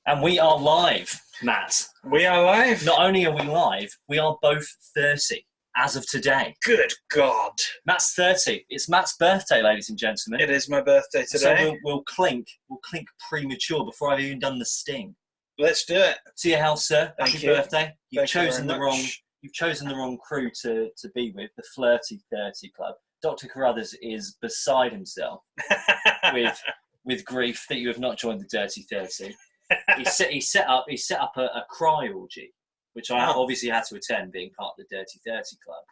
And we are live, Matt. We are live? Not only are we live, we are both 30 as of today. Good God. Matt's 30. It's Matt's birthday, ladies and gentlemen. It is my birthday today. So we'll clink premature before I've even done the sting. Let's do it. To your health, sir. Thank Happy you. birthday. You've chosen the wrong. Much. You've chosen the wrong crew to be with, the Flirty 30 Club. Dr. Carruthers is beside himself with grief that you have not joined the Dirty 30. He set up a cry orgy, which I obviously had to attend, being part of the Dirty 30 Club.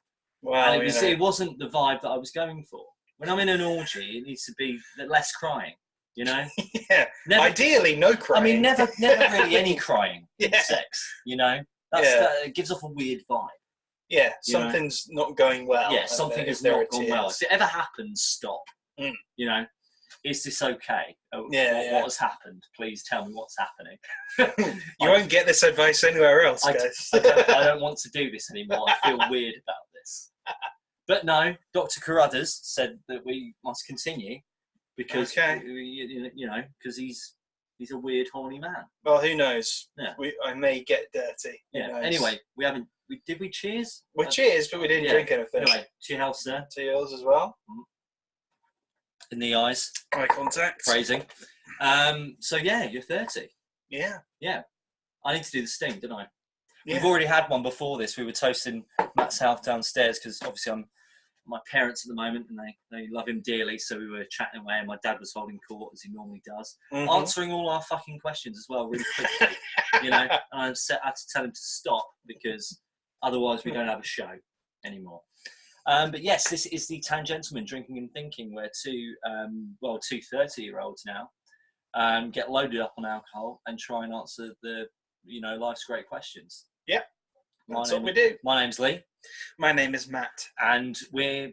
Well, and it wasn't the vibe that I was going for. When I'm in an orgy, it needs to be less crying, you know? Yeah. Ideally, no crying. I mean, never really any crying in sex, you know? It gives off a weird vibe. Yeah, something's not going well. Yeah, something has not gone well. If it ever happens, stop. You know? Is this okay? What has happened? Please tell me what's happening. You won't get this advice anywhere else, guys. I don't want to do this anymore. I feel weird about this. But no, Dr. Carruthers said that we must continue because because he's a weird, horny man. Well, who knows? Yeah. I may get dirty. Yeah. Anyway, did we cheers? We cheers, but we didn't drink anything. Anyway, to your health, sir. To yours as well. In the eyes. Eye contact. Phrasing. So yeah, you're 30. Yeah. Yeah. I need to do the sting, don't I? Yeah. We've already had one before this. We were toasting Matt's health downstairs because obviously I'm my parents at the moment and they love him dearly. So we were chatting away and my dad was holding court as he normally does, answering all our fucking questions as well really quickly. You know, and I had to tell him to stop because otherwise we don't have a show anymore. But yes, this is the Tangentlemen Drinking and Thinking, where two 30-year-olds now get loaded up on alcohol and try and answer the life's great questions. Yep, that's what we do. My name's Lee. My name is Matt, and we're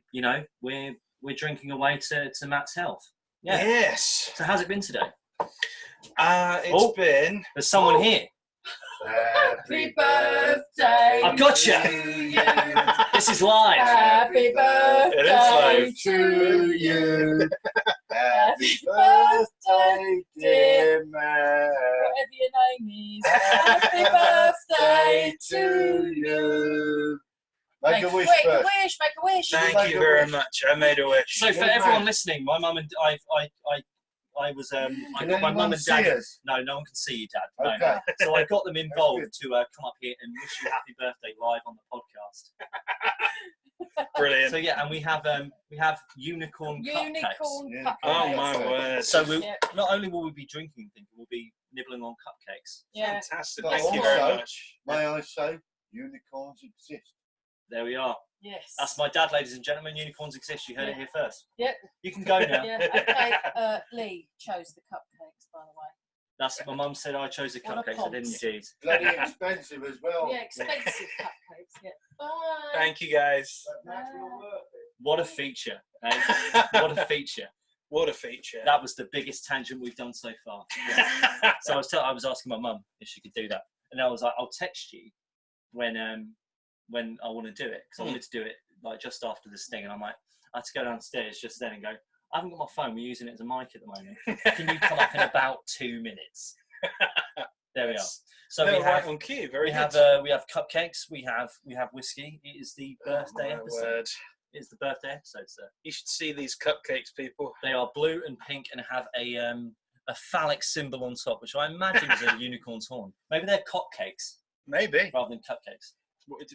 drinking away to Matt's health. Yeah. Yes. So how's it been today? It's been. There's someone here. Happy birthday! I've got you. This is live. Happy birthday to you. Happy birthday, dear man. Whatever your name is. Happy birthday to you. Make a wish. Make a wish. Thank you very much. I made a wish. So for everyone listening, my mum and I was I got my mum and dad. No one can see you, Dad. No, Okay. So I got them involved to come up here and wish you a happy birthday live on the podcast. Brilliant. So yeah, and we have unicorn cupcakes. Cupcakes. Oh my word. So not only will we be drinking and thinking, we'll be nibbling on cupcakes. Yeah. Fantastic. But Thank you very also, much. May I say, unicorns exist. There we are. Yes. That's my dad, ladies and gentlemen. Unicorns exist. You heard it here first. Yep. You can go now. Yeah. Okay. Lee chose the cupcakes, by the way. That's what my mum said. I chose the What a cupcakes. I didn't indeed. Bloody expensive as well. Yeah, expensive cupcakes. Yeah. Bye. Thank you, guys. What a feature. Eh? What a feature. What a feature. That was the biggest tangent we've done so far. Yeah. So I was asking my mum if she could do that, and I was like, I'll text you when I want to do it, because I wanted to do it like just after this thing, and I'm like, I had to go downstairs just then and go, I haven't got my phone, we're using it as a mic at the moment. Can you come up in about 2 minutes? There we are. So we have on cue. we have cupcakes, we have whiskey. It is the birthday episode. Word. It is the birthday episode, sir. You should see these cupcakes, people. They are blue and pink and have a phallic symbol on top, which I imagine is a unicorn's horn. Maybe they're cock cakes Maybe. rather than cupcakes.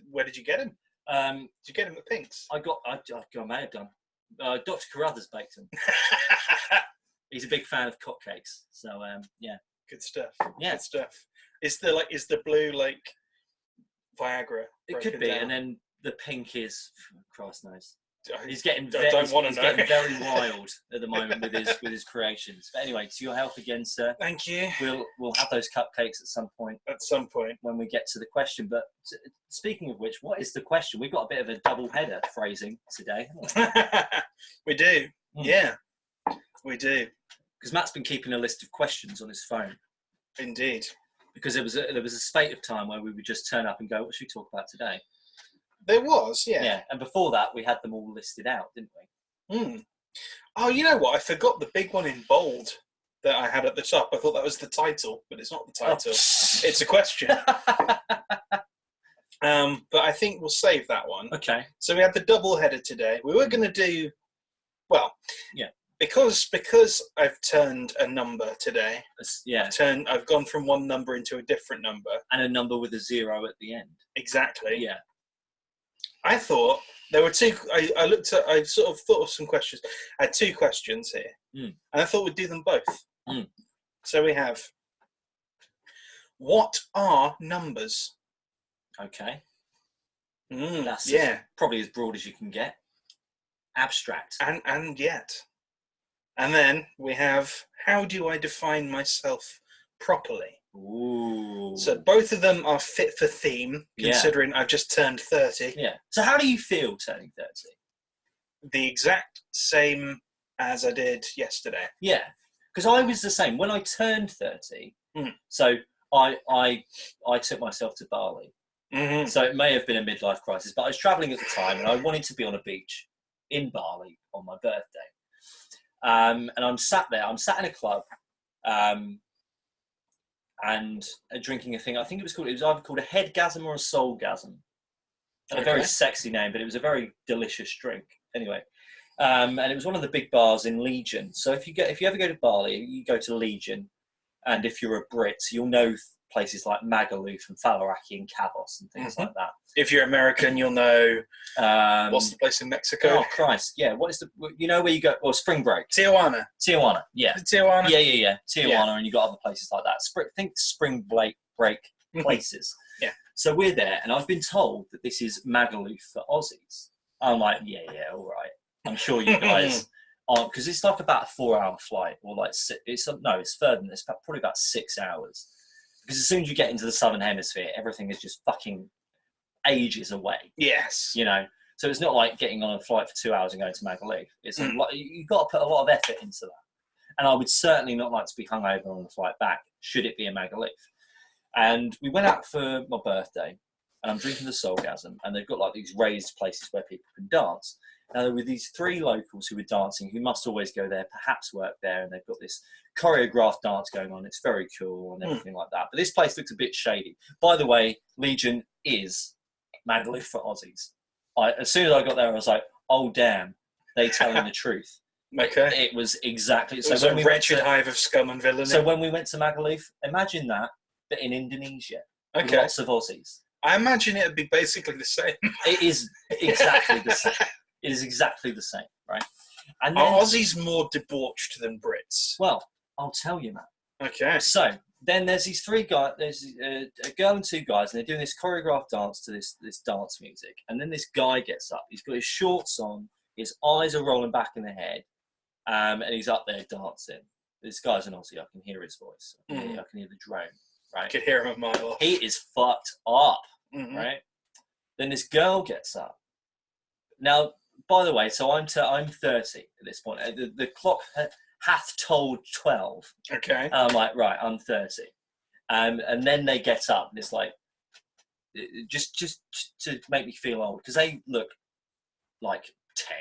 Where did you get them? Did you get them at Pink's? I may have done. Dr. Carruthers baked them. He's a big fan of cock cakes, so yeah. Good stuff. Yeah. Good stuff. Is the blue like Viagra? It could be, down? and then the pink is, Christ knows. He's I getting very wild at the moment with his creations. But anyway, to your health again, sir. Thank you. We'll have those cupcakes at some point. At some point. When we get to the question. But speaking of which, what is the question? We've got a bit of a double header phrasing today. We do. Yeah, we do. Because Matt's been keeping a list of questions on his phone. Indeed. Because there was a spate of time where we would just turn up and go, what should we talk about today? There was, yeah. Yeah, and before that, we had them all listed out, didn't we? Oh, you know what? I forgot the big one in bold. that I had at the top. I thought that was the title, but it's not the title. Oh. It's a question. But I think we'll save that one. Okay. So we had the double header today. We were going to do, well, yeah, because I've turned a number today. Yeah. I've gone from one number into a different number, and a number with a 0 at the end. Exactly. Yeah. I thought there were two. I sort of thought of some questions. I had two questions here, and I thought we'd do them both. So we have, what are numbers? Okay. That's probably as broad as you can get. Abstract. And yet. And then we have, how do I define myself properly? Ooh. So both of them are fit for theme, considering I've just turned 30. Yeah. So how do you feel turning 30? The exact same as I did yesterday. Yeah. Because I was the same. When I turned 30, so I took myself to Bali. Mm-hmm. So it may have been a midlife crisis, but I was travelling at the time and I wanted to be on a beach in Bali on my birthday. And I'm sat there, I'm sat in a club and drinking a thing. I think it was either called a headgasm or a soulgasm. A very sexy name, but it was a very delicious drink. Anyway, and it was one of the big bars in Legion. So if you ever go to Bali, you go to Legion, and if you're a Brit, you'll know places like Magaluf and Faliraki and Cabos and things like that. If you're American, you'll know what's the place in Mexico? Oh Christ, yeah. What is where you go? Well, Spring Break. Tijuana, yeah. Tijuana. Yeah. Tijuana, and you got other places like that. Think Spring Break places. Yeah. So we're there, and I've been told that this is Magaluf for Aussies. I'm like, yeah, all right. I'm sure you guys aren't, because it's like about a 4-hour flight, or like it's further than this, probably about 6 hours. Because as soon as you get into the southern hemisphere, everything is just fucking ages away. Yes. You know, so it's not like getting on a flight for 2 hours and going to Magaluf. It's you've got to put a lot of effort into that. And I would certainly not like to be hungover on the flight back, should it be a Magaluf. And we went out for my birthday, and I'm drinking the Soulgasm, and they've got like these raised places where people can dance. Now there were these 3 locals who were dancing, who must always go there, perhaps work there, and they've got this choreographed dance going on. It's very cool and everything like that. But this place looks a bit shady. By the way, Legion is Magaluf for Aussies. As soon as I got there, I was like, oh damn, they telling the truth. Okay. It was exactly. It was a wretched hive of scum and villainy. So when we went to Magaluf, imagine that, but in Indonesia. Okay. Lots of Aussies. I imagine it would be basically the same. It is exactly the same. It is exactly the same, right? And then, are Aussies more debauched than Brits? Well, I'll tell you, man. Okay. So then there's these 3 guys. There's a girl and 2 guys, and they're doing this choreographed dance to this dance music. And then this guy gets up. He's got his shorts on. His eyes are rolling back in the head, and he's up there dancing. This guy's an Aussie. I can hear his voice. I can hear the drone. Right. I could hear him a mile off. He is fucked up. Right. Then this girl gets up. Now, by the way, so I'm 30 at this point. The clock hath told 12. Okay. And I'm like, right, I'm 30. And then they get up, and it's like, just to make me feel old, because they look like 10.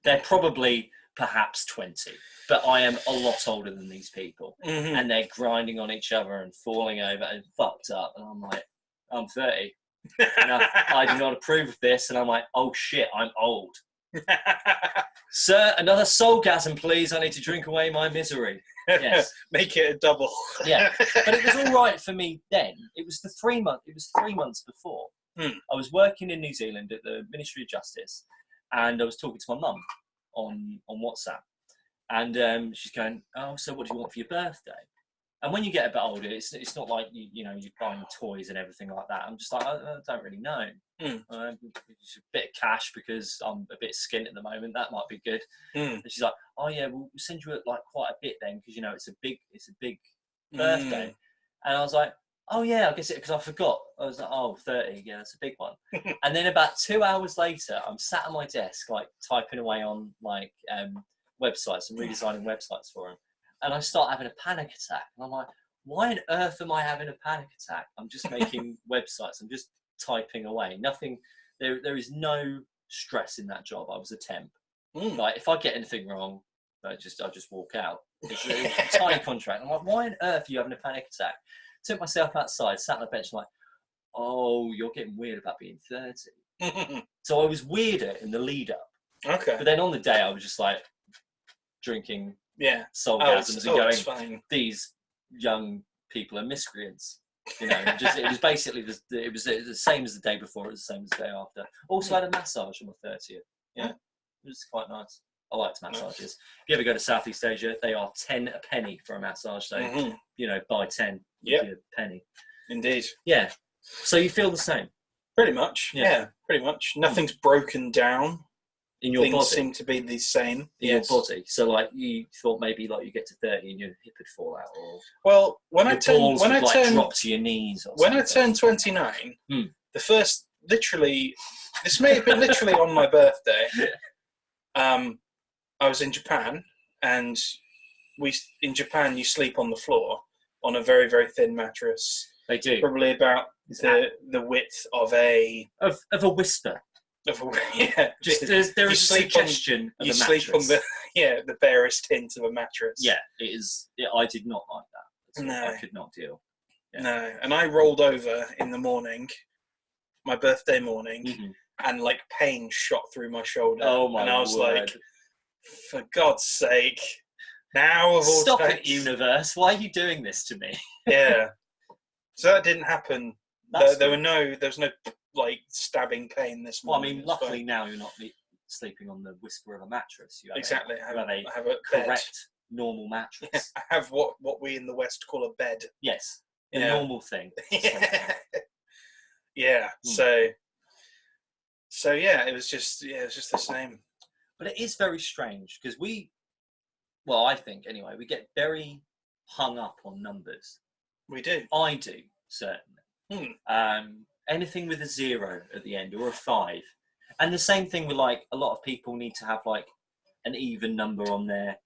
They're probably perhaps 20, but I am a lot older than these people. And they're grinding on each other and falling over and fucked up. And I'm like, I'm 30. And I do not approve of this. And I'm like, oh shit, I'm old. Sir, another soulgasm, please. I need to drink away my misery. Yes. Make it a double. Yeah. But it was all right for me then. It was 3 months. It was 3 months before. I was working in New Zealand at the Ministry of Justice, and I was talking to my mum on WhatsApp, and she's going, "Oh, so what do you want for your birthday?" And when you get a bit older, it's not like you're buying toys and everything like that. I'm just like, I don't really know. Just a bit of cash because I'm a bit skint at the moment. That might be good. And she's like, oh yeah, we'll send you like quite a bit then, because it's a big birthday. And I was like, oh yeah, I guess because I forgot. I was like, oh, 30, yeah, that's a big one. And then about 2 hours later, I'm sat at my desk like typing away on like websites and redesigning websites for them. And I start having a panic attack. And I'm like, why on earth am I having a panic attack? I'm just making websites. I'm just typing away. Nothing, there is no stress in that job. I was a temp. Like, if I get anything wrong, I just walk out. It's a tiny contract. I'm like, why on earth are you having a panic attack? Took myself outside, sat on the bench, like, oh, you're getting weird about being 30. So I was weirder in the lead up. Okay. But then on the day, I was just like drinking soulgasms and going, fine. These young people are miscreants. You know, it was basically it was the same as the day before, it was the same as the day after. Also had a massage on my 30th. Yeah. It was quite nice. I liked massages. If you ever go to Southeast Asia, they are 10 a penny for a massage. So, you know, buy 10 would be a penny. Indeed. Yeah. So you feel the same? Pretty much. Yeah, pretty much. Nothing's broken down. In your Things body? seem to be the same. In your body? So, like, you thought maybe, like, you get to 30 and your hip would fall out? Or well, when I turned... drop to your knees or when something. I turned 29, the first... Literally... This may have been literally on my birthday. I was in Japan, and in Japan you sleep on the floor on a very, very thin mattress. They do. Probably about the width of a whisper. Yeah, just there is a suggestion of a mattress. You sleep on the barest hint of a mattress. Yeah, it is. I did not like that. No, I could not deal. Yeah. No, and I rolled over in the morning, my birthday morning, and like pain shot through my shoulder. Oh my! And I was like, for God's sake, now of all Stop times. it, universe! Why are you doing this to me? Yeah. So that didn't happen. There was no like stabbing pain this morning. Well, I mean, luckily now you're not sleeping on the whisper of a mattress. You have exactly. I have a correct, bed. Normal mattress. Yeah, I have what we in the West call a bed. Yes, a normal thing. Yeah. So yeah, it was just the same. But it is very strange because I think anyway, we get very hung up on numbers. We do. I do, certainly. Anything with a 0 at the end or a 5. And the same thing with like a lot of people need to have like an even number on their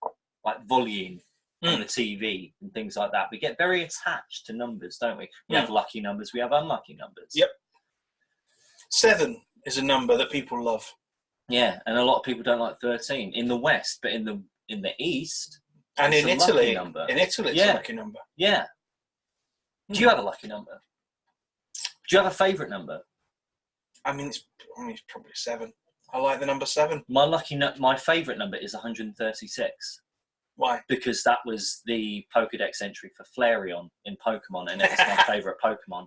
like volume on the TV and things like that. We get very attached to numbers, don't we? We have lucky numbers, we have unlucky numbers. Yep. 7 is a number that people love. Yeah, and a lot of people don't like 13 in the West, but in the East and in Italy, number. In Italy, it's a lucky number. Yeah. Do you have a lucky number? Do you have a favourite number? I mean, it's probably 7. I like the number 7. My favourite number is 136. Why? Because that was the Pokédex entry for Flareon in Pokemon, and it was my favourite Pokemon.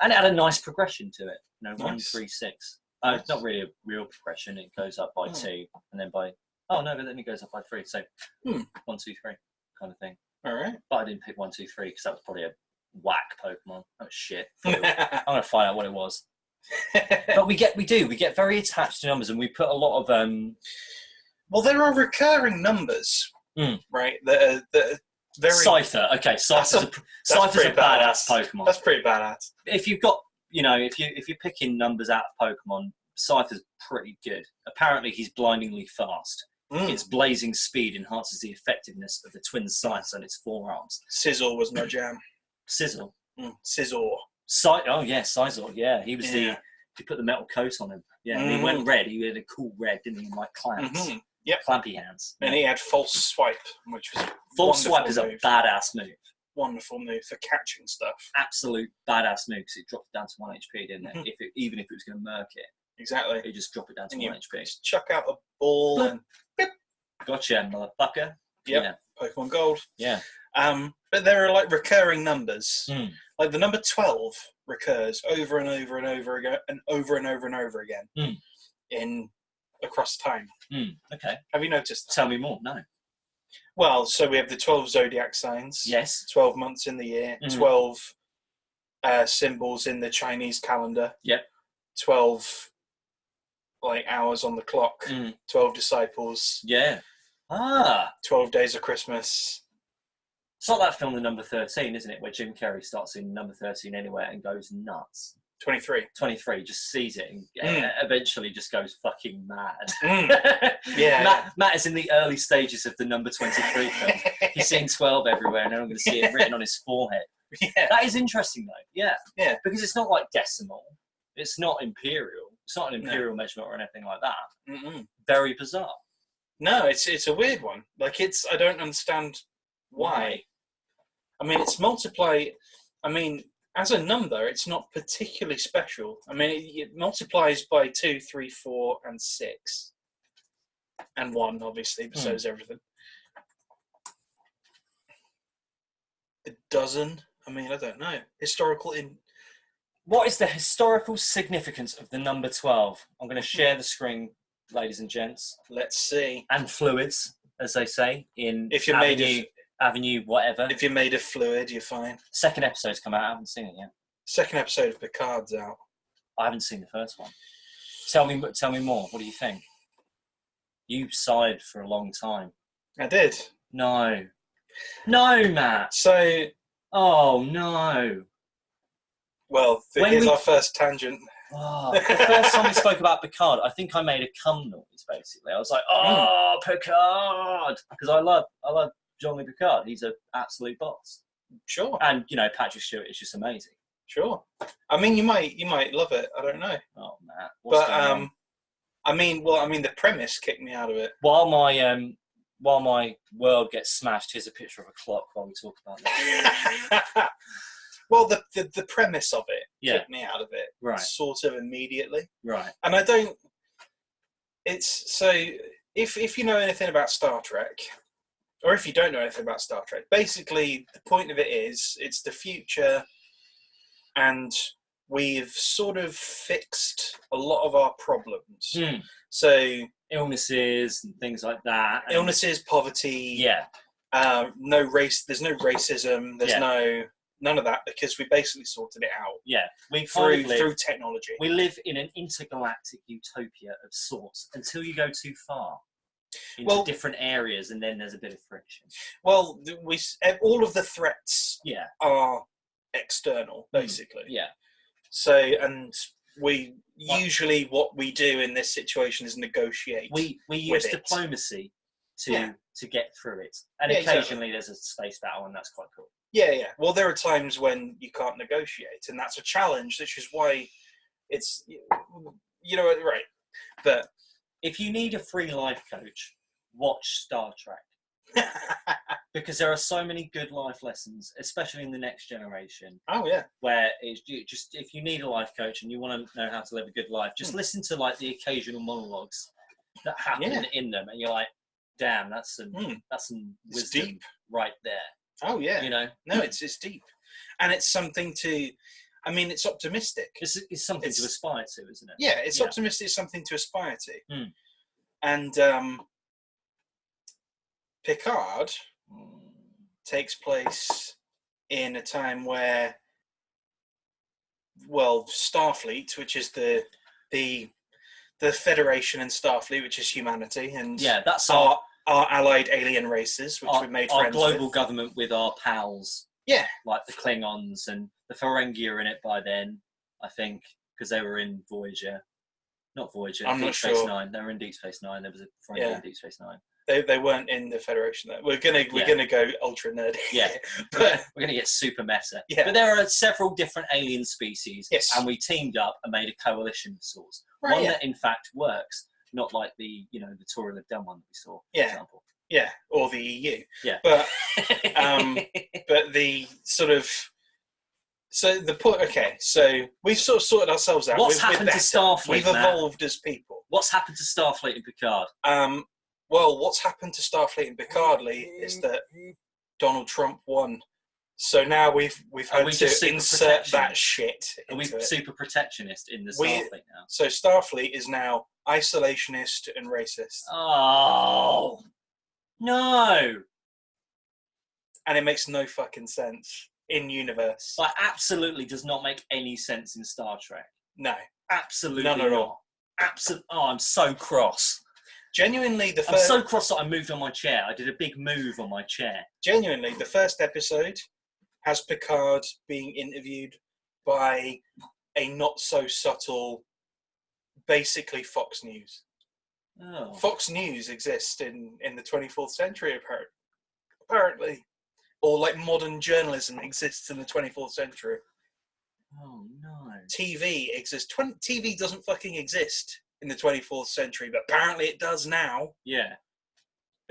And it had a nice progression to it. You know, 136. It's not really a real progression. It goes up by 2, and then but then it goes up by 3. So 1, 2, 3 kind of thing. All right. But I didn't pick 1, 2, 3 because that was probably a whack Pokemon. That was shit. I'm gonna find out what it was. But we get very attached to numbers, and we put a lot of well, there are recurring numbers, right? That are very Cypher. Okay, Cypher's a badass Pokemon. That's pretty badass. If you've got, if you're picking numbers out of Pokemon, Cypher's pretty good. Apparently, he's blindingly fast. Its blazing speed enhances the effectiveness of the twin sights on its forearms. Sizzle was my jam. Sizzle. Sizzle. Sizor. Yeah, he was he put the metal coat on him. Yeah, and he went red. He had a cool red, didn't he? Like clamps. Yep. Clampy hands. And he had false swipe, which was false swipe is a badass move. Wonderful move for catching stuff. Absolute badass move because it dropped it down to 1 HP, didn't it? Even if it was going to murk it. Exactly. It just drop it down to 1 HP. Just chuck out a ball and gotcha, motherfucker. Yep. Yeah. Pokemon Gold. Yeah. But there are like recurring numbers. Like the number 12 recurs over and over and over again and over and over and over again in across time. Okay. Have you noticed that? Tell me more. No. Well, so we have the 12 zodiac signs. Yes. 12 months in the year. 12 symbols in the Chinese calendar. Yep. 12 like hours on the clock. 12 disciples. Yeah. 12 days of Christmas. It's not that film, The Number 13, isn't it? Where Jim Carrey starts in number 13 anywhere and goes nuts. 23, just sees it and eventually just goes fucking mad. Yeah. Matt is in the early stages of the Number 23 film. He's seeing 12 everywhere, and then I'm going to see it written on his forehead. Yeah. That is interesting, though. Yeah. Yeah. Because it's not like decimal. It's not imperial. It's not an imperial measurement or anything like that. Very bizarre. No, it's a weird one. Like, I don't understand why. I mean, it's multiply. I mean, as a number, it's not particularly special. I mean, it multiplies by 2, 3, 4, and 6. And 1, obviously, but so is everything. A dozen? I mean, I don't know. What is the historical significance of the number 12? I'm going to share the screen, ladies and gents. Let's see. And fluids, as they say, in if you're Avenue, whatever. If you're made of fluid, you're fine. Second episode's come out. I haven't seen it yet. Second episode of Picard's out. I haven't seen the first one. Tell me more. What do you think? You sighed for a long time. I did. No, Matt. So. Oh no. Well, here's our first tangent. Oh, the first time we spoke about Picard, I think I made a cum noise. Basically, I was like, "Oh, Picard," because I love Jean-Luc Picard. He's an absolute boss. Sure. And Patrick Stewart is just amazing. Sure. I mean, you might love it. I don't know. Oh, Matt. But I mean, the premise kicked me out of it. While my world gets smashed, here's a picture of a clock while we talk about this. Well, the premise of it kicked me out of it, right? Sort of immediately, right? And I don't. It's so if you know anything about Star Trek, or if you don't know anything about Star Trek, basically the point of it is it's the future, and we've sort of fixed a lot of our problems. So illnesses and things like that. Illnesses, poverty. Yeah. No race. There's no racism. There's none of that because we basically sorted it out. Yeah, through technology. We live in an intergalactic utopia of sorts until you go too far into different areas, and then there's a bit of friction. Well, all of the threats are external, basically. Yeah. So, and we usually what we do in this situation is negotiate. We use diplomacy to get through it, and occasionally there's a space battle, and that's quite cool. Yeah. Well, there are times when you can't negotiate, and that's a challenge, which is why it's, right. But if you need a free life coach, watch Star Trek. Because there are so many good life lessons, especially in the next generation. Oh, yeah. Where it's just, if you need a life coach and you want to know how to live a good life, just listen to the occasional monologues that happen in them, and you're like, damn, that's some wisdom deep right there. Oh yeah, no, it's deep, and it's something to. I mean, it's optimistic. It's something to aspire to, isn't it? Yeah, it's optimistic. It's something to aspire to. And Picard takes place in a time where, Starfleet, which is the Federation, and Starfleet, which is humanity, and that's our allied alien races, which we've made friends with. Our global government with our pals. Yeah. Like the Klingons, and the Ferengi are in it by then, I think, because they were in Voyager. Not Voyager, Deep Space Nine. They were in Deep Space Nine. There was a Ferengi in Deep Space Nine. They weren't in the Federation. We're gonna go ultra nerdy. Yeah, but we're gonna get super meta. Yeah. But there are several different alien species, and we teamed up and made a coalition of sorts. Right, one that in fact works. Not like the Tory Lib Dem one that we saw, for example. Yeah, or the EU. Yeah. But but the sort of the point. Okay, so we've sort of sorted ourselves out. What's happened to Starfleet? We've evolved as people. What's happened to Starfleet and Picard? Well, what's happened to Starfleet and Picard, Lee, is that Donald Trump won. So now we've had to insert that shit into Are we it. super protectionist in the Starfleet now? So Starfleet is now isolationist and racist. Oh, no. And it makes no fucking sense in universe. Like, absolutely does not make any sense in Star Trek. No. Absolutely None at all. Oh, I'm so cross. Genuinely, I'm so cross that I moved on my chair. I did a big move on my chair. Genuinely, the first episode has Picard being interviewed by a not-so-subtle, basically Fox News. Oh. Fox News exists in the 24th century, apparently. Or, like, modern journalism exists in the 24th century. Oh, no. TV exists. TV doesn't fucking exist in the 24th century, but apparently it does now. Yeah.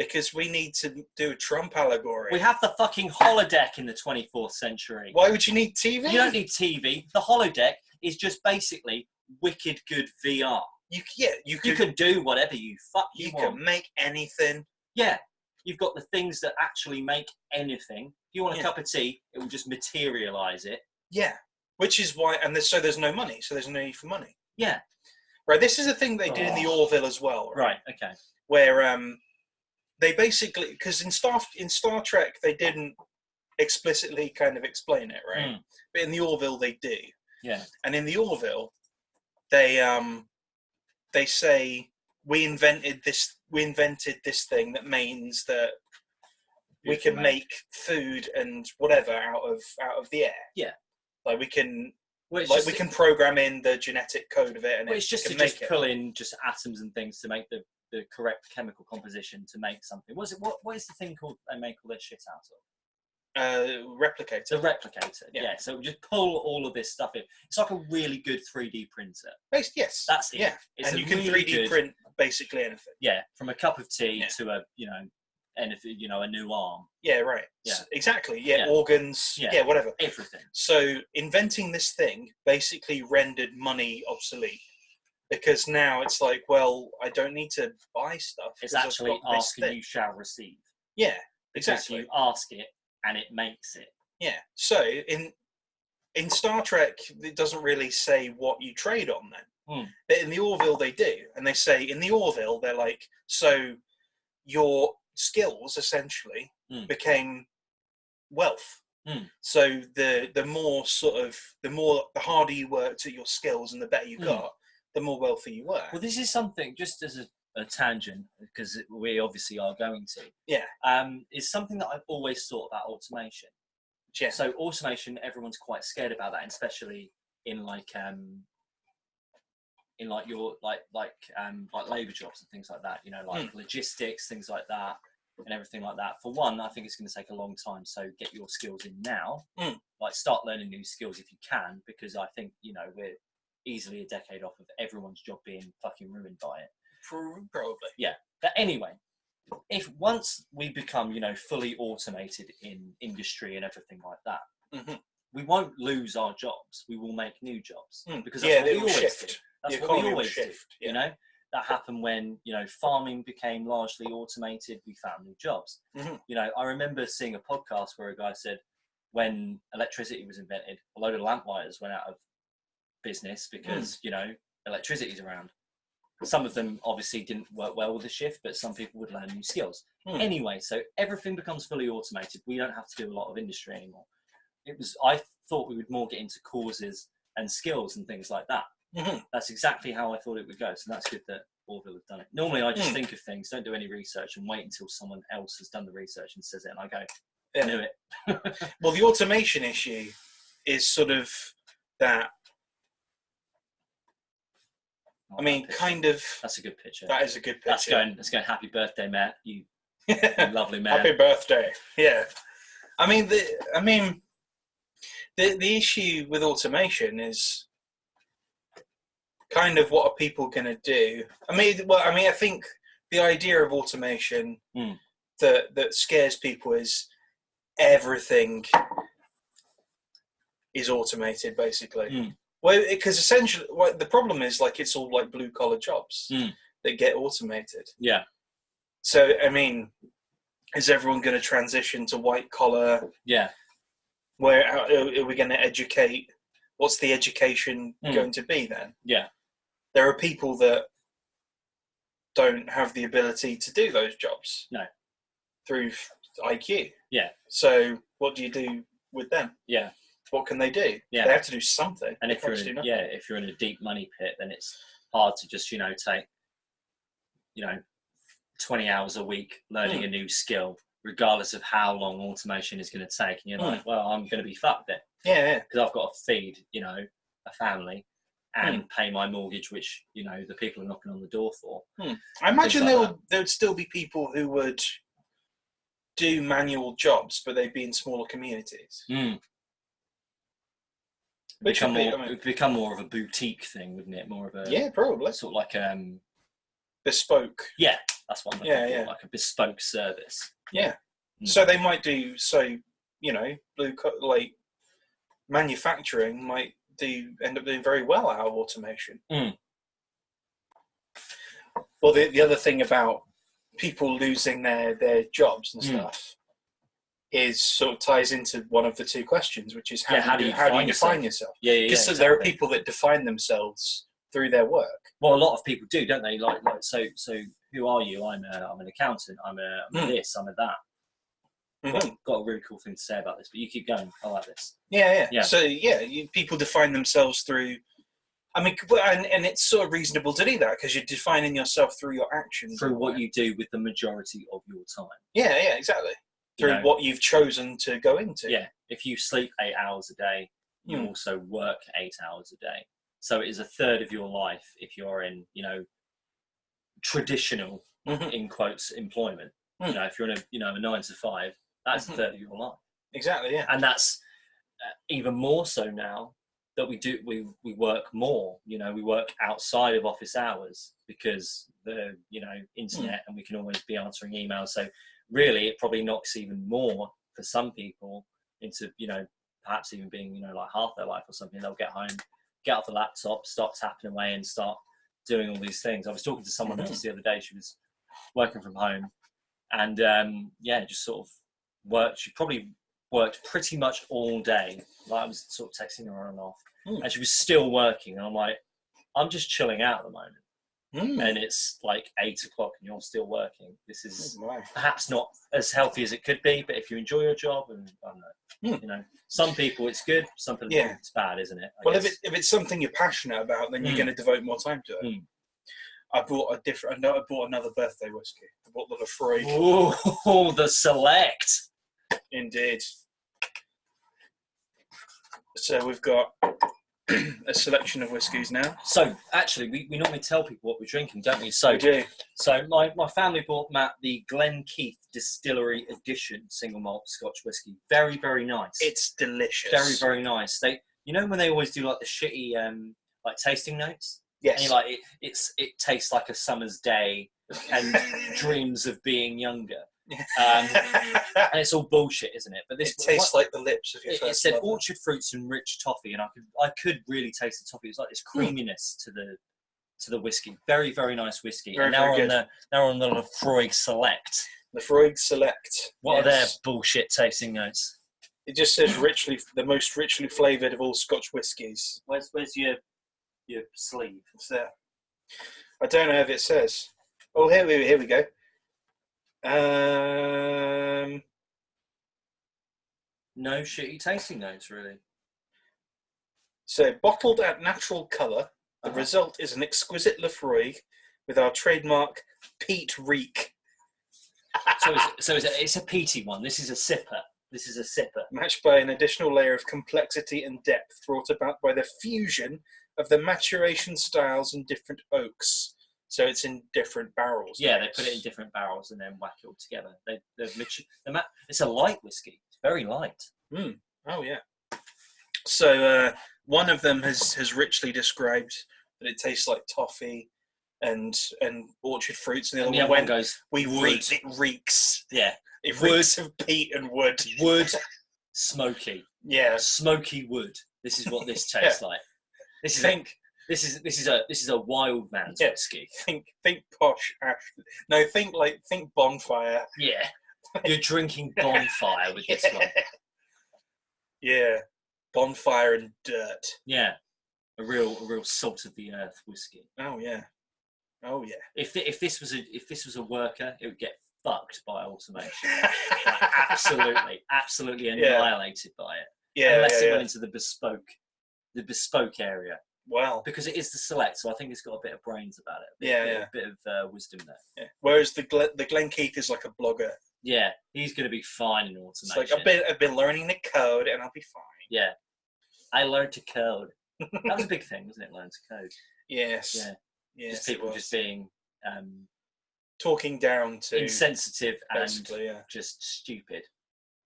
because we need to do a Trump allegory. We have the fucking holodeck in the 24th century. Why would you need TV? You don't need TV. The holodeck is just basically wicked good VR. You You can do whatever you want. You can make anything. Yeah. You've got the things that actually make anything. If you want a Yeah. cup of tea, it will just materialise it. Yeah. Which is why, and there's no money, so there's no need for money. Yeah. Right, this is a thing they did in the Orville as well, right? Right, okay. Where they basically, because in Star Trek they didn't explicitly kind of explain it, right? But in the Orville they do. Yeah. And in the Orville, they say we invented this thing that means that we can make food and whatever out of the air. Yeah. Like we can Well, we can program in the genetic code of it, and it's just can to make just it. pull in just atoms and things to make the correct chemical composition to make something. What is the thing called they make all their shit out of? Replicator. The replicator. Yeah. Yeah. So we just pull all of this stuff in. It's like a really good 3D printer. Yes. That's it. Yeah. It's and a you can really 3D good- print basically anything. Yeah, from a cup of tea Yeah. to a anything, a new arm, Yeah, right. Yeah. Exactly. Yeah, Yeah. organs. Yeah. Yeah, whatever. everything. So inventing this thing basically rendered money obsolete. Because now it's like, well, I don't need to buy stuff. It's 'cause I've actually got this asking thing. you shall receive. Yeah, Because exactly. you ask it and it makes it. Yeah. So in Star Trek, it doesn't really say what you trade on then. But in the Orville, they do, and they say in the Orville, they're like, so your skills essentially became wealth. So the harder you worked at your skills and the better you got, the more wealthy you were. Well, this is something, just as a tangent, because we obviously are going to. Yeah. Is something that I've always thought about automation. Yeah. So automation, everyone's quite scared about that, and especially in your labor jobs and things like that. Logistics, things like that, and everything like that. For one, I think it's going to take a long time. So get your skills in now. Like start learning new skills if you can, because I think we're easily a decade off of everyone's job being fucking ruined by it. Probably. Yeah. But anyway, if once we become, fully automated in industry and everything like that, we won't lose our jobs. We will make new jobs because that's what we always shift. do. That's The what we economy will always shift, do. yeah. That happened when farming became largely automated. We found new jobs. I remember seeing a podcast where a guy said when electricity was invented, a load of lamp lighters went out of business because electricity's around. Some of them obviously didn't work well with the shift, but some people would learn new skills. Anyway, so everything becomes fully automated. We don't have to do a lot of industry anymore. I thought we would more get into causes and skills and things like that. That's exactly how I thought it would go. So that's good that Orville have done it. Normally I just think of things, don't do any research, and wait until someone else has done the research and says it, and I go, I knew it. Well, the automation issue is sort of that. I mean, kind of. That's a good picture. That is a good picture. That's going. Happy birthday, Matt. You lovely man. Happy birthday. Yeah. I mean, the issue with automation is kind of what are people going to do? I think the idea of automation that scares people is everything is automated, basically. Well, because essentially, the problem is it's all like blue collar jobs that get automated. Yeah. So, I mean, is everyone going to transition to white collar? Yeah. Where are we going to educate? What's the education going to be then? Yeah. There are people that don't have the ability to do those jobs. No. Through IQ. Yeah. So, what do you do with them? Yeah. What can they do? Yeah. They have to do something. And if you're in a deep money pit, then it's hard to just take 20 hours a week learning a new skill, regardless of how long automation is going to take. And you're like, well, I'm going to be fucked then. Yeah. Because I've got to feed, a family and pay my mortgage, which, the people are knocking on the door for. I imagine there would still be people who would do manual jobs, but they'd be in smaller communities. It would become more of a boutique thing, wouldn't it? More of a probably sort of like bespoke. Yeah, That's what I'm looking for, like a bespoke service. Yeah. Mm. So they might do, like manufacturing might end up doing very well out of automation. Mm. Well, the other thing about people losing their jobs and stuff is sort of ties into one of the two questions, which is how do you define yourself? Yeah, because exactly. there are people that define themselves through their work. Well, a lot of people do, don't they? Like so who are you? I'm an accountant. I'm a this. I'm a that. Got a really cool thing to say about this, but you keep going. I like this. Yeah. So people define themselves through. I mean, and it's sort of reasonable to do that because you're defining yourself through your actions, through what you do with the majority of your time. Yeah, exactly. Through what you've chosen to go into. Yeah. If you sleep 8 hours a day, you also work 8 hours a day. So it is a third of your life if you're in, traditional, in quotes, employment. If you're in a 9 to 5, that's a third of your life. Exactly, yeah. And that's even more so now that we work more. We work outside of office hours because the internet, and we can always be answering emails. So really, it probably knocks even more for some people into perhaps even being like half their life or something. They'll get home, get off the laptop, start tapping away, and start doing all these things. I was talking to someone else the other day. She was working from home, and just sort of worked. She probably worked pretty much all day. Like I was sort of texting her on and off, and she was still working. And I'm like, I'm just chilling out at the moment. And it's like 8 o'clock and you're still working. This is perhaps not as healthy as it could be, but if you enjoy your job, and I don't know, some people it's good, some people it's bad, isn't it? I guess. If it's something you're passionate about, then you're going to devote more time to it. I bought another birthday whiskey. I bought the Lefroy. Oh, the Select. Indeed. So we've got a selection of whiskies now. So actually, we normally tell people what we're drinking, don't we? So we do. So my family bought Matt the Glenkeith Distillery Edition single malt Scotch whiskey. Very, very nice. It's delicious. Very, very nice. They, when they always do like the shitty like tasting notes. Yes. And you're like, it tastes like a summer's day and dreams of being younger. And it's all bullshit, isn't it? But this tastes like the lips of your first. It said lover. orchard fruits and rich toffee, and I could really taste the toffee. It was like this creaminess to the whiskey. Very, very nice whiskey. Very, and now very we're on the Lefroy Select. Lefroy Select. What are their bullshit tasting notes? It just says the most richly flavoured of all Scotch whiskies. Where's your sleeve? It's there. I don't know if it says. Oh, here we go. No shitty tasting notes, really. So, bottled at natural colour, the result is an exquisite Lefroy with our trademark peat reek. So it's a peaty one. This is a sipper. Matched by an additional layer of complexity and depth brought about by the fusion of the maturation styles in different oaks. So it's in different barrels. Yeah, they put it in different barrels and then whack it all together. It's a light whiskey. It's very light. Oh, yeah. So one of them has richly described that it tastes like toffee and orchard fruits. And the other one goes, it reeks. Yeah. It reeks of peat and wood. Wood, smoky. Yeah. Smoky wood. This is what this tastes like. This is a wild man's whiskey. Think posh Ashley. No, think bonfire. Yeah. You're drinking bonfire with this one. Yeah. Bonfire and dirt. Yeah. A real salt of the earth whiskey. Oh yeah. Oh yeah. If this was a worker, it would get fucked by automation. absolutely annihilated by it. Yeah. Unless it went into the bespoke area. Well, because it is the Select, so I think it's got a bit of brains about it. A bit of wisdom there. Yeah. Whereas the Glenkeith is like a blogger. Yeah, he's going to be fine in automation. It's like I've been learning the code, and I'll be fine. Yeah, I learned to code. That was a big thing, wasn't it? Learn to code. Yes. Yeah. Yes. Just people just being talking down to insensitive and yeah. just stupid.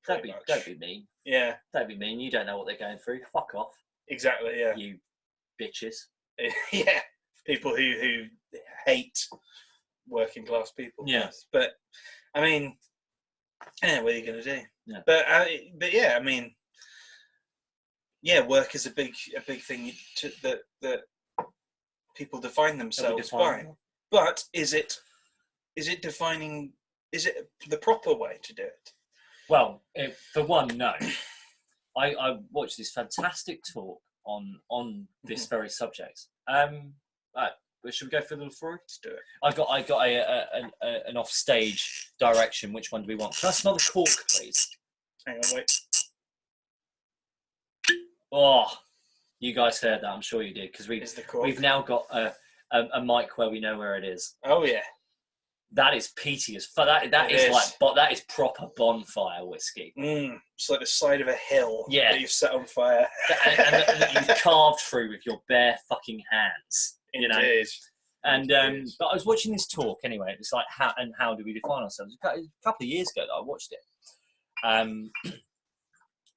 Don't be mean. Yeah. Don't be mean. You don't know what they're going through. Fuck off. Exactly. Yeah. You bitches. Yeah. People who hate working class people. Yeah. But I mean, yeah, what are you going to do? Yeah. But yeah, I mean, yeah, work is a big thing that people define themselves by. But is it defining? Is it the proper way to do it? Well, for one, no. I watched this fantastic talk on this very subject. Right, should we go for a little Freud? Let's do it. I got an offstage direction. Which one do we want? Can I smell the cork, please? Hang on, wait. Oh, you guys heard that. I'm sure you did, because we've now got a mic where we know where it is. Oh yeah. That is peaty as fuck. That is proper bonfire whiskey. It's like the side of a hill that you've set on fire. and that you've carved through with your bare fucking hands. You know. Indeed. And but I was watching this talk anyway. It's like how do we define ourselves? A couple of years ago that I watched it, and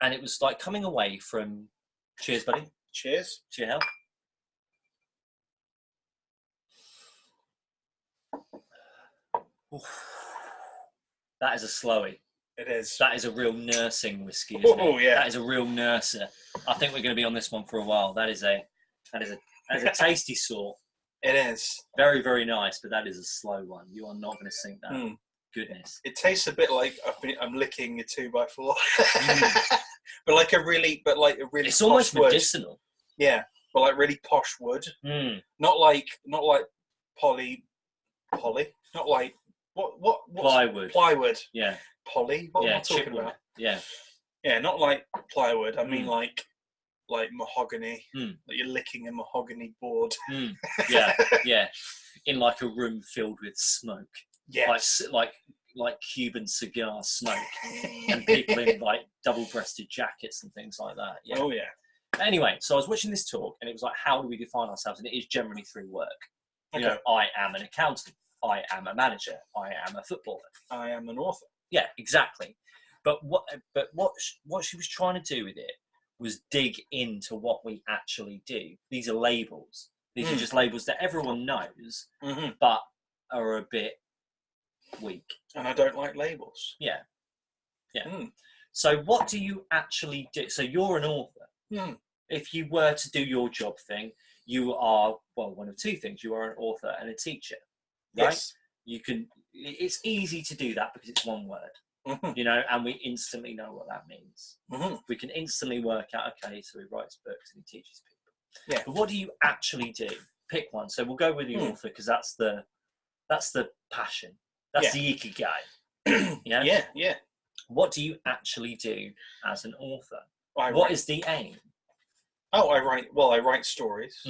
it was like coming away from. Cheers, buddy. Cheers. To your health. Oof. That is a slowie. It is. That is a real nursing whiskey, isn't it? Oh yeah. That is a real nurser. I think we're going to be on this one for a while. That is a tasty sort. It is. Very, very nice, but that is a slow one. You are not going to sink that. Goodness. It tastes a bit like I'm licking a 2x4. but like a really It's almost wood. medicinal. Yeah, but like really posh wood. Not like poly. Not like what plywood. Yeah. Poly. What am I talking chipwood. about? Yeah. Yeah, not like plywood. I mean like mahogany. Like you're licking a mahogany board. Yeah. In like a room filled with smoke. Yeah. Like Cuban cigar smoke, and people in like double-breasted jackets and things like that. Yeah. Oh yeah. Anyway, so I was watching this talk, and it was like, how do we define ourselves? And it is generally through work. Okay. You know, I am an accountant. I am a manager. I am a footballer. I am an author. Yeah, exactly. But what she was trying to do with it was dig into what we actually do. These are labels. These are just labels that everyone knows, but are a bit weak. And I don't like labels. Yeah. So what do you actually do? So you're an author. If you were to do your job thing, you are, well, one of two things. You are an author and a teacher, right? Yes. You can. It's easy to do that because it's one word, you know, and we instantly know what that means. We can instantly work out, okay, so he writes books and he teaches people. Yeah. But what do you actually do? Pick one. So we'll go with the author because that's the passion. That's the ikigai. Yeah? Yeah. What do you actually do as an author? What is the aim? Oh, I write stories.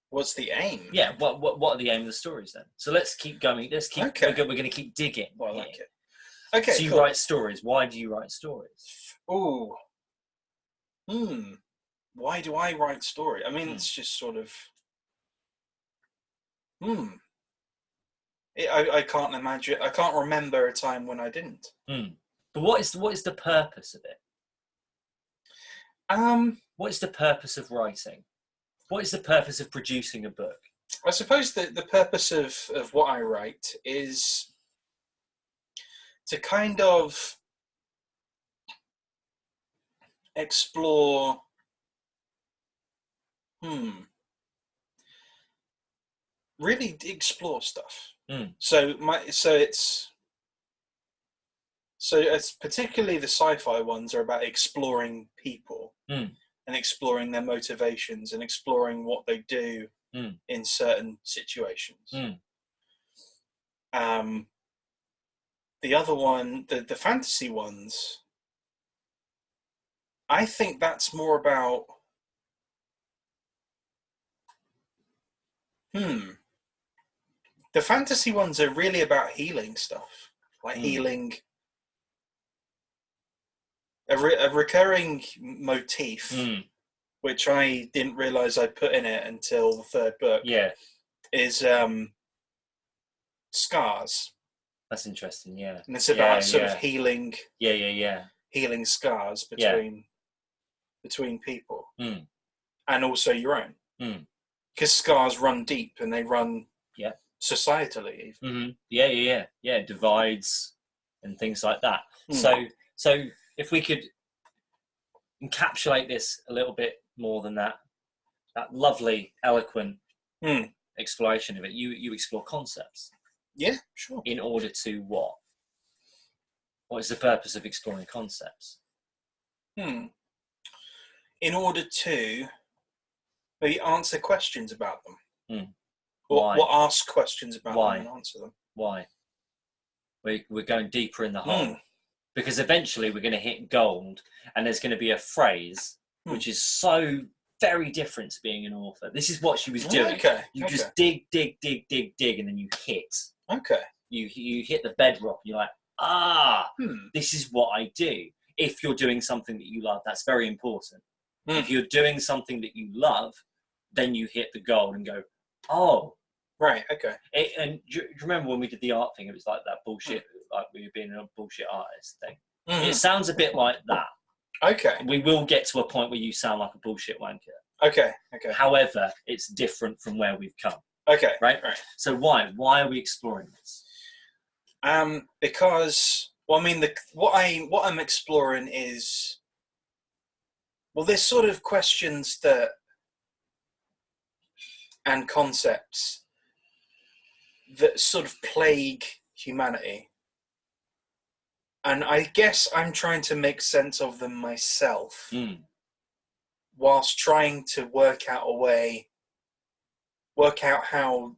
What's the aim? Yeah, what are the aim of the stories then? So let's keep going. Okay. We're going to keep digging. Well, I like it. Okay, so you cool. write stories. Why do you write stories? Ooh. Why do I write stories? I mean, it's just sort of... I can't imagine... I can't remember a time when I didn't. But what is the purpose of it? What is the purpose of writing? What is the purpose of producing a book? I suppose that the purpose of what I write is to kind of explore really explore stuff. So it's particularly the sci-fi ones are about exploring people and exploring their motivations and exploring what they do in certain situations. The other one, the fantasy ones, I think that's more about the fantasy ones are really about healing stuff, like healing. A recurring motif, which I didn't realise I put in it until the third book, is scars. That's interesting, yeah. And it's about sort of healing. Healing scars between people, and also your own. Because scars run deep and they run societally even. Mm-hmm. Yeah. Divides and things like that. Mm. So if we could encapsulate this a little bit more than that lovely, eloquent exploration of it, you explore concepts. Yeah, sure. In order to what? What is the purpose of exploring concepts? In order to maybe answer questions about them. Why? Or ask questions about Why? them and answer them. Why? We're going deeper in the hole. Because eventually we're going to hit gold, and there's going to be a phrase which is so very different to being an author. This is what she was doing. Okay. You just dig, and then you hit. Okay. You hit the bedrock, and you're like, this is what I do. If you're doing something that you love, that's very important. If you're doing something that you love, then you hit the gold and go, oh. Right, okay. And do you remember when we did the art thing? It was like that bullshit, like we were being a bullshit artist thing. It sounds a bit like that. Okay. We will get to a point where you sound like a bullshit wanker. Okay. However, it's different from where we've come. Okay. Right? So why? Why are we exploring this? Because, well, I mean, what I'm exploring is, well, there's sort of questions and concepts that sort of plague humanity. And I guess I'm trying to make sense of them myself, whilst trying to work out how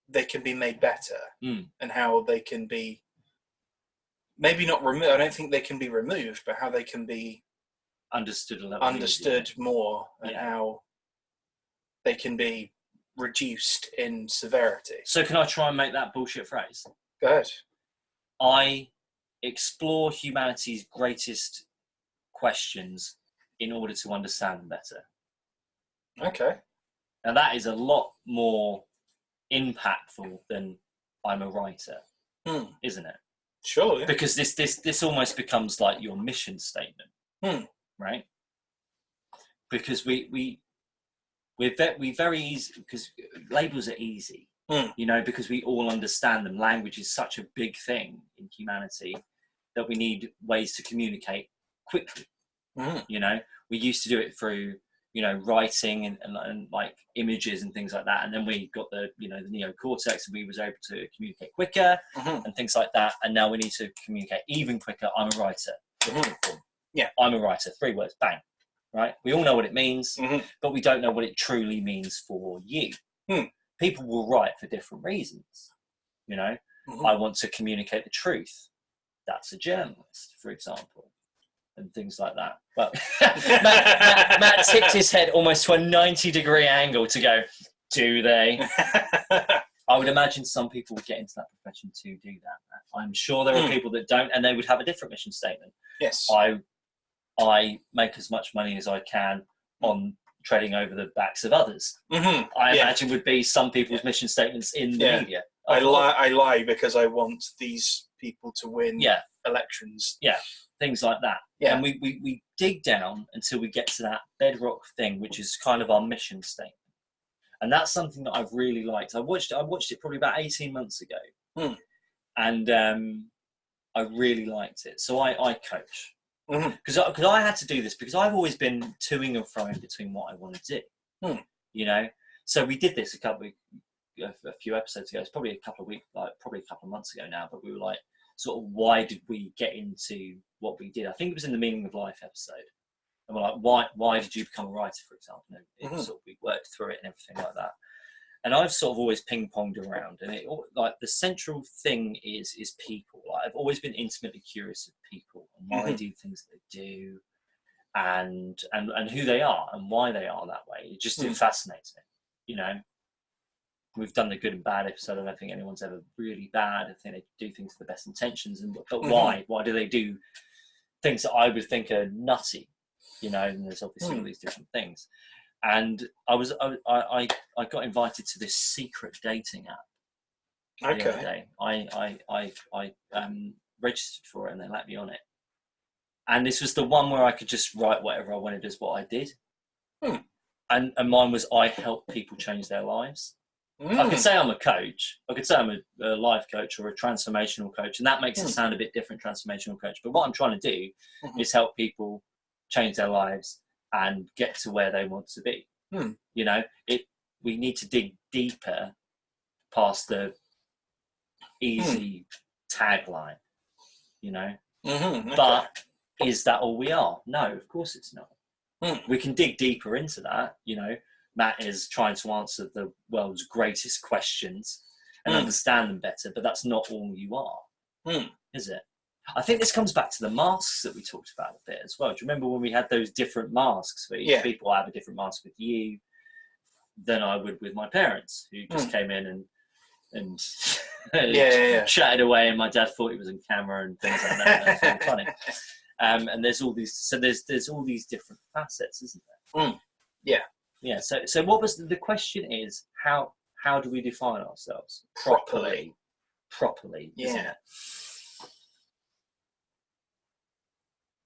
they can be made better, and how they can be, maybe not removed. I don't think they can be removed, but how they can be understood a little understood easier. more, and how they can be reduced in severity. So can I try and make that bullshit phrase? Go ahead. I explore humanity's greatest questions in order to understand them better. Okay. Now that is a lot more impactful than I'm a writer, isn't it? Sure. Yeah. Because this almost becomes like your mission statement, right? Because we very easy, because labels are easy, because we all understand them. Language is such a big thing in humanity that we need ways to communicate quickly. We used to do it through writing and like images and things like that, and then we got the the neocortex, and we was able to communicate quicker and things like that, and now we need to communicate even quicker. I'm a writer. Yeah, I'm a writer. 3 words, bang. Right? We all know what it means, but we don't know what it truly means for you. People will write for different reasons. I want to communicate the truth. That's a journalist, for example, and things like that. Well, Matt tipped his head almost to a 90-degree angle to go, do they? I would imagine some people would get into that profession to do that. I'm sure there are people that don't, and they would have a different mission statement. Yes. I make as much money as I can on treading over the backs of others. I imagine would be some people's mission statements in the media. I lie because I want these people to win elections. Yeah, things like that. Yeah. And we dig down until we get to that bedrock thing, which is kind of our mission statement. And that's something that I've really liked. I watched it probably about 18 months ago. And I really liked it. So I coach. Because I had to do this because I've always been toing and froing between what I want to do. So we did this a few episodes ago. It's probably a couple of months ago now. But we were like, sort of, why did we get into what we did? I think it was in the Meaning of Life episode. And we're like, why did you become a writer, for example? And sort of, we worked through it and everything like that. And I've sort of always ping-ponged around, and the central thing is people. Like, I've always been intimately curious of people and why they do things that they do, and who they are and why they are that way. It fascinates me. We've done the good and bad episode. I don't think anyone's ever really bad. I think they do things with the best intentions, but why? Why do they do things that I would think are nutty? And there's obviously all these different things. And I got invited to this secret dating app the other day. I registered for it, and they let me on it. And this was the one where I could just write whatever I wanted as what I did. And mine was, I help people change their lives. I could say I'm a coach. I could say I'm a life coach or a transformational coach, and that makes it sound a bit different, transformational coach. But what I'm trying to do is help people change their lives and get to where they want to be. You know, we need to dig deeper past the easy tagline, you know. Okay. But is that all we are? No, of course it's not. We can dig deeper into that, you know. Matt is trying to answer the world's greatest questions and understand them better, but that's not all you are, is it? I think this comes back to the masks that we talked about a bit as well. Do you remember when we had those different masks for each people? I have a different mask with you than I would with my parents, who just came in and chatted away, and my dad thought he was on camera and things like that. That's really funny. And there's all these, so there's all these different facets, isn't there? Yeah. So what was the question? Is how do we define ourselves properly, isn't it?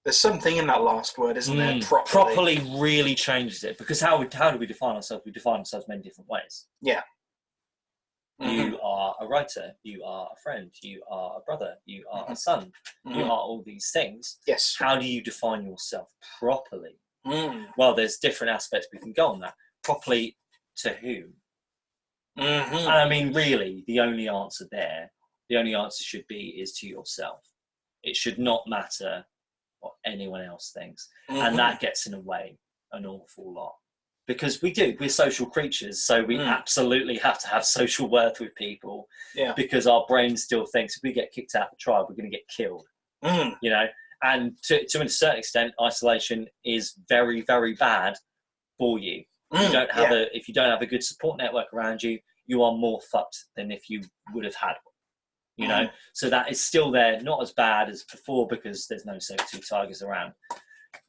There's something in that last word, isn't there? Properly really changes it, because how do we define ourselves? We define ourselves many different ways. Yeah. You are a writer, you are a friend, you are a brother, you are a son, you are all these things. Yes. How do you define yourself properly? Well, there's different aspects we can go on that. Properly to whom? And I mean, really, the only answer should be is to yourself. It should not matter what anyone else thinks. And that gets in the way an awful lot. Because we're social creatures, so we absolutely have to have social worth with people. Yeah. Because our brain still thinks if we get kicked out of the tribe, we're going to get killed. You know, and to a certain extent, isolation is very, very bad for you. You don't have if you don't have a good support network around you, you are more fucked than if you would have had one. You know, so that is still there, not as bad as before, because there's no saber-tooth tigers around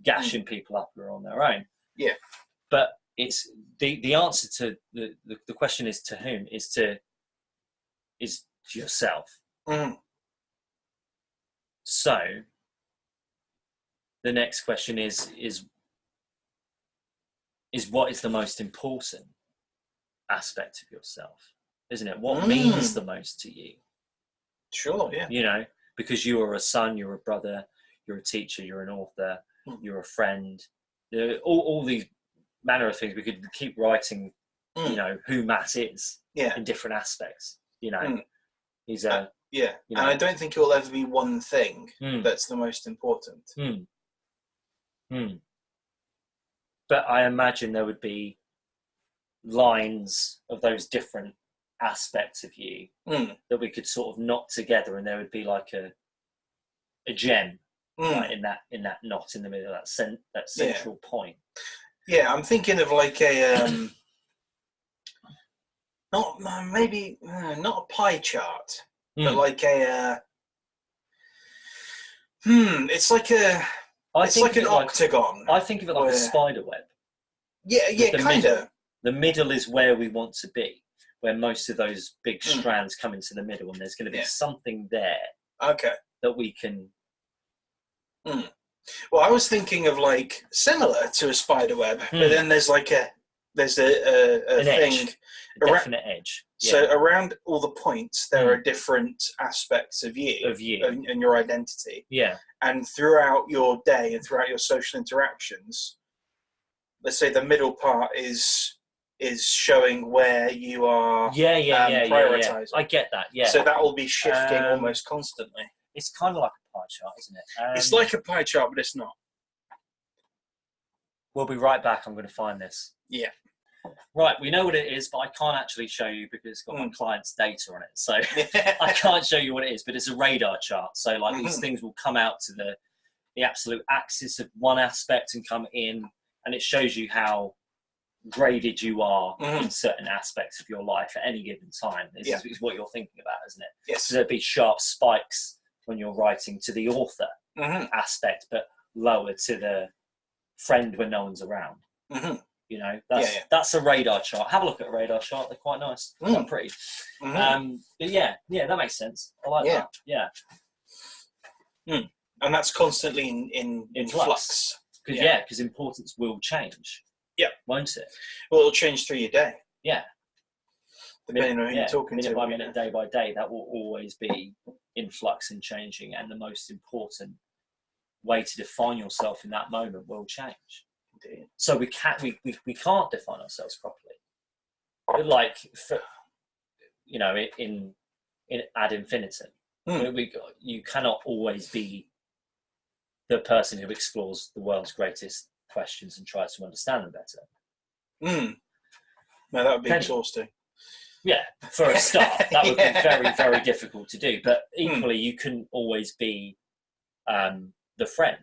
gashing people up who are on their own. Yeah. But it's the answer to the question is to whom? Is to yourself. So the next question is what is the most important aspect of yourself, isn't it? What means the most to you? Sure, yeah. You know, because you are a son, you're a brother, you're a teacher, you're an author, you're a friend. All these manner of things. We could keep writing, you know, who Matt is in different aspects. You know, he's a you know, and I don't think it will ever be one thing that's the most important. But I imagine there would be lines of those different aspects of you that we could sort of knot together, and there would be like a gem right, in that knot in the middle, that central point. Yeah, I'm thinking of like a not a pie chart, but like a it's like an octagon. I think of it like a spider web. Yeah, kind of. The middle is where we want to be, where most of those big strands come into the middle, and there's going to be something there. Okay. That we can. Well, I was thinking of like similar to a spider web, but then there's like a thing, a definite edge. Yeah. So around all the points, there are different aspects of you and your identity. Yeah. And throughout your day and throughout your social interactions, let's say the middle part is showing where you are prioritizing. I get that. Yeah. So that will be shifting almost constantly. It's kind of like a pie chart, isn't it? It's like a pie chart, but it's not. We'll be right back. I'm going to find this. Yeah. Right, we know what it is, but I can't actually show you because it's got my client's data on it. So I can't show you what it is, but it's a radar chart. So like these things will come out to the absolute axis of one aspect and come in, and it shows you how graded you are in certain aspects of your life at any given time. This is what you're thinking about, isn't it? Yes. So there'd be sharp spikes when you're writing to the author aspect, but lower to the friend when no one's around. You know, that's a radar chart. Have a look at a radar chart. They're quite nice, quite pretty. But yeah, that makes sense. I like that. Yeah. And that's constantly in flux. Because importance will change. Yeah. Won't it? Well, it'll change through your day. Yeah. Depending on who you're talking minute to. by minute, day by day, that will always be in flux and changing, and the most important way to define yourself in that moment will change. Indeed. So we can't define ourselves properly, like for, in ad infinitum. You cannot always be the person who explores the world's greatest questions and tries to understand them better. No, that would be exhausting. Yeah, for a start, that would be very, very difficult to do. But equally, you couldn't always be the friend.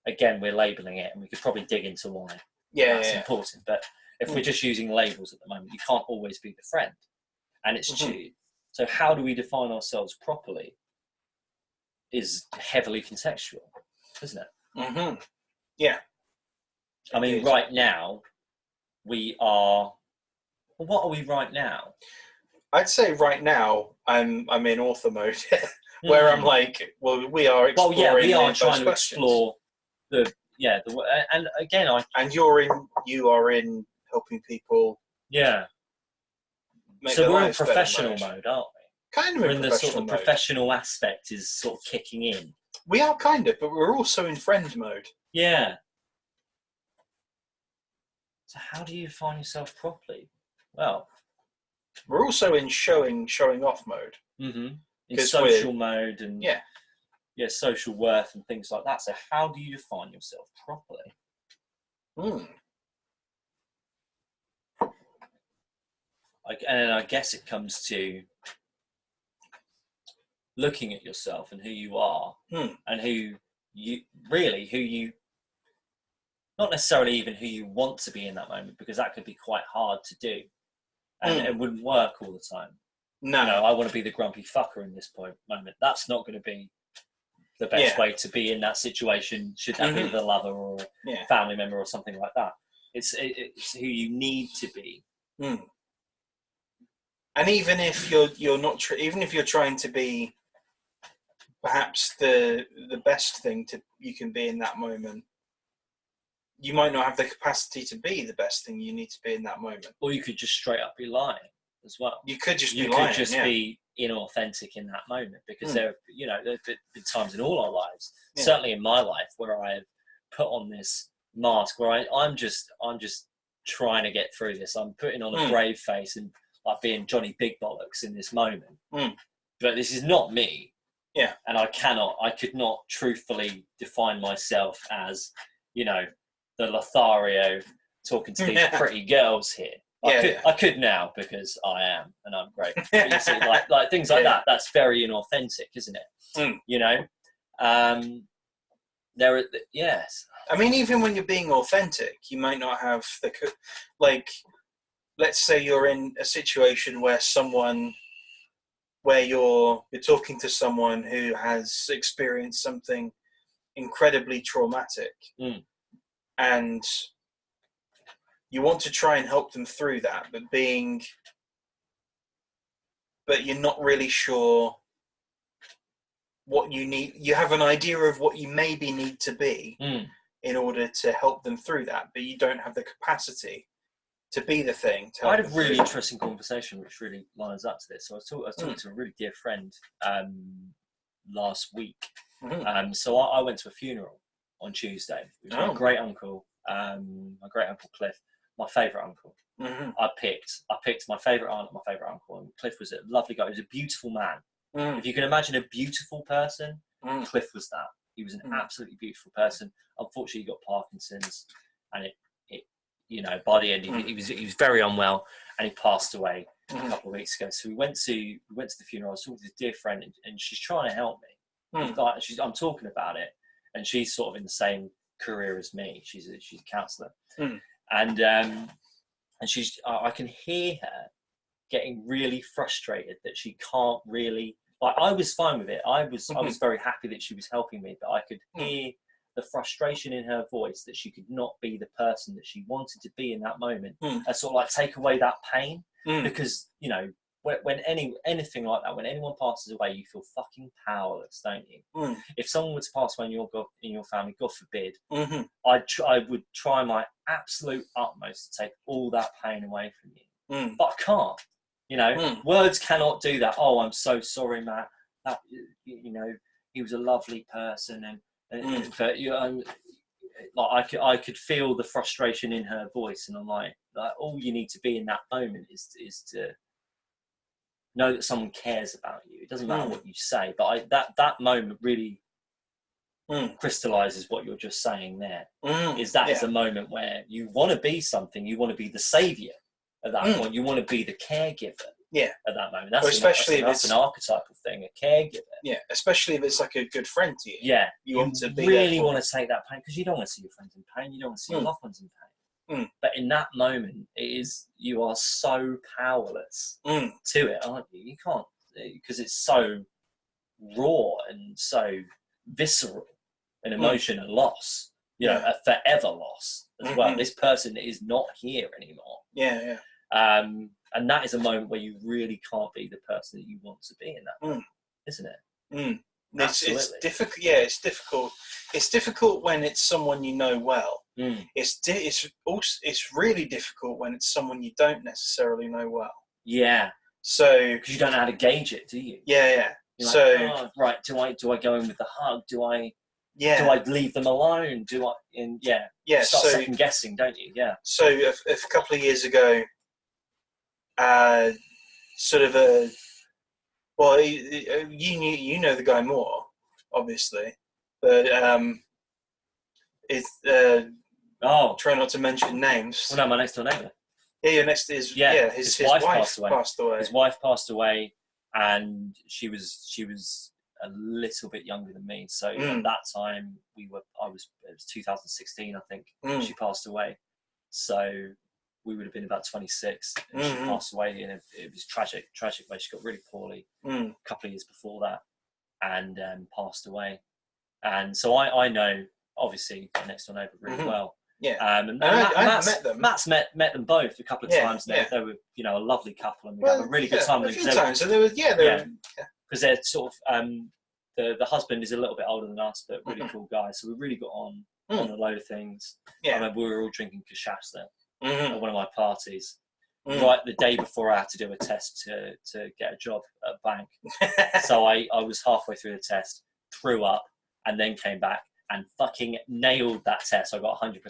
Again, we're labelling it, and we could probably dig into why that's important. But if we're just using labels at the moment, you can't always be the friend. And it's true. So how do we define ourselves properly is heavily contextual, isn't it? Yeah. I mean, right now, we are... Well, what are we right now? I'd say right now I'm in author mode, where I'm like, well, we are exploring. Well, yeah, we are trying to questions. explore and again, and you are in helping people. Yeah. So we're in professional mode, aren't we? Kind of we're in the sort of mode. Professional aspect is sort of kicking in. We are kind of, but we're also in friend mode. Yeah. So how do you define yourself properly? Well, we're also in showing off mode. In social mode and yeah, social worth and things like that. So how do you define yourself properly? And I guess it comes to looking at yourself and who you are, and who you not necessarily even who you want to be in that moment, because that could be quite hard to do, and it wouldn't work all the time. No, I want to be the grumpy fucker in this moment. That's not going to be the best way to be in that situation. Should that be with a lover or a family member or something like that? It's who you need to be. And even if you're not, even if you're trying to be perhaps the best thing you can be in that moment, you might not have the capacity to be the best thing you need to be in that moment. Or you could just straight up be lying as well. You could just be lying. You could just be inauthentic in that moment, because there have been times in all our lives, certainly in my life, where I have put on this mask where I'm just trying to get through this. I'm putting on a brave face and like being Johnny Big Bollocks in this moment. But this is not me. Yeah. And I could not truthfully define myself as, the Lothario talking to these pretty girls here. I could now, because I am, and I'm great. You see, like things like that. That's very inauthentic, isn't it? Yes. I mean, even when you're being authentic, you might not have let's say you're in a situation where you're talking to someone who has experienced something incredibly traumatic, and you want to try and help them through that, but you're not really sure what you need. You have an idea of what you maybe need to be in order to help them through that, but you don't have the capacity to be the thing. I had a really interesting conversation which really lines up to this. So I was talking to a really dear friend last week. So I went to a funeral on Tuesday. It was my great uncle, Cliff, my favourite uncle. I picked my favourite aunt and my favourite uncle, and Cliff was a lovely guy. He was a beautiful man. If you can imagine a beautiful person, Cliff was that. He was an absolutely beautiful person. Unfortunately, he got Parkinson's, and by the end he was very unwell, and he passed away a couple of weeks ago. So we went to the funeral. I was talking to this dear friend, and she's trying to help me. I'm talking about it, and she's sort of in the same career as me. She's a counsellor, and she's I can hear her getting really frustrated that she can't really. Like, I was fine with it. I was very happy that she was helping me, but I could hear the frustration in her voice that she could not be the person that she wanted to be in that moment, and sort of like take away that pain. Because when anything like that, when anyone passes away, you feel fucking powerless, don't you? If someone were to pass away in your family, God forbid, I would try my absolute utmost to take all that pain away from you, but I can't. You know, words cannot do that. Oh, I'm so sorry, Matt. That, you know, he was a lovely person, and but you know, like I could feel the frustration in her voice, and I'm like all you need to be in that moment is to know that someone cares about you. It doesn't matter what you say, but that moment really crystallizes what you're just saying there. Is a moment where you want to be something, you want to be the savior at that point, you want to be the caregiver at that moment. That's an archetypal thing, a caregiver. Yeah, especially if it's like a good friend to you. Yeah, you want to be really want to take that pain, because you don't want to see your friends in pain, you don't want to see your loved ones in pain. But in that moment, you are so powerless to it, aren't you? You can't, because it's so raw and so visceral an emotion and loss, you know, a forever loss as well. This person is not here anymore. And that is a moment where you really can't be the person that you want to be in that moment, isn't it? It's difficult. Yeah, it's difficult. It's difficult when it's someone you know well. It's really difficult when it's someone you don't necessarily know well. Yeah. So because you don't know how to gauge it, do you? Yeah. You're so right. Do I go in with the hug? Do I leave them alone? Do I? Start second guessing, don't you? Yeah. So a couple of years ago, you know the guy more, obviously, but try not to mention names. Well, no, my next door neighbour. Yeah, your next is his wife passed away. His wife passed away, and she was a little bit younger than me. So at that time, it was 2016, I think. She passed away. So we would have been about 26, and she passed away, and it was tragic way. She got really poorly a couple of years before that, and passed away. And so I know, obviously, my next door neighbour really well. Yeah, and I met them. Matt's met them both a couple of times. They were, you know, a lovely couple, and we had a really good time. A few times, and because they're sort of the husband is a little bit older than us, but really cool guy. So we really got on a load of things. I remember we were all drinking cachaça at one of my parties. Right the day before I had to do a test to get a job at a bank. So I was halfway through the test, threw up, and then came back and fucking nailed that test. I got 100%.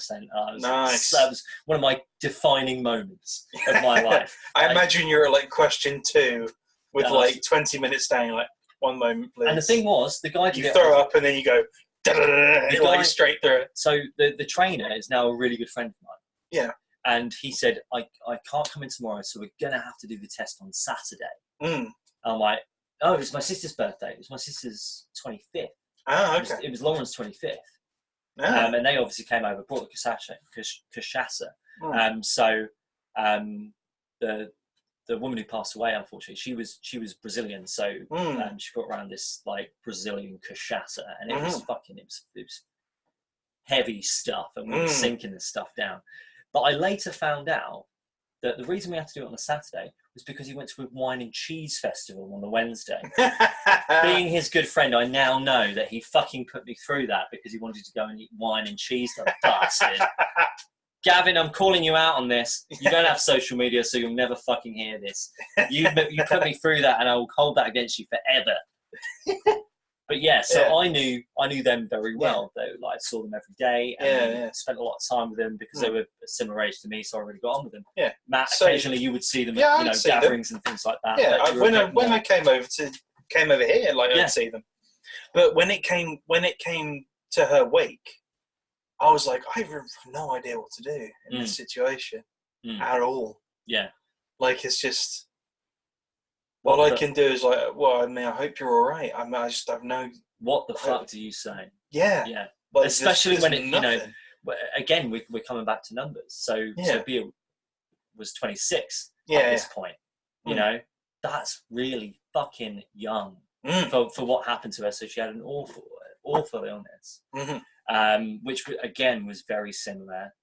Nice. That was one of my defining moments of my life. I imagine you're at like question 2 with 20 minutes down, like, one moment, please. And the thing was, the guy you throw up and then you go like straight through it. So the trainer is now a really good friend of mine. Yeah. And he said, I can't come in tomorrow, so we're going to have to do the test on Saturday. I'm like, oh, it was my sister's birthday. It was my sister's 25th. Ah, okay. It was Lauren's 25th. And they obviously came over, brought the cachaça. So the woman who passed away, unfortunately, she was Brazilian, so she got around this like Brazilian cachaça, and it was it was heavy stuff, and we were sinking this stuff down. But I later found out that the reason we had to do it on a Saturday was because he went to a wine and cheese festival on the Wednesday. Being his good friend, I now know that he fucking put me through that because he wanted to go and eat wine and cheese, that bastard. Gavin, I'm calling you out on this. You don't have social media, so you'll never fucking hear this. You put me through that, and I will hold that against you forever. But I knew them very well. Though, like, I saw them every day, and spent a lot of time with them because they were a similar age to me, so I really got on with them. Yeah, Matt, occasionally you would see them at gatherings and things like that. Yeah, when I came over here, like I'd see them. But when it came to her wake, I was like, I have no idea what to do in this situation at all. Yeah, like it's just. All I can do is like, well, I mean, I hope you're all right. I just have no. What the fuck do you say? Yeah, yeah. Like, especially when it, nothing. Again, we're coming back to numbers. So Bea was 26 at this point. You know, that's really fucking young for what happened to her. So she had an awful illness, which again was very similar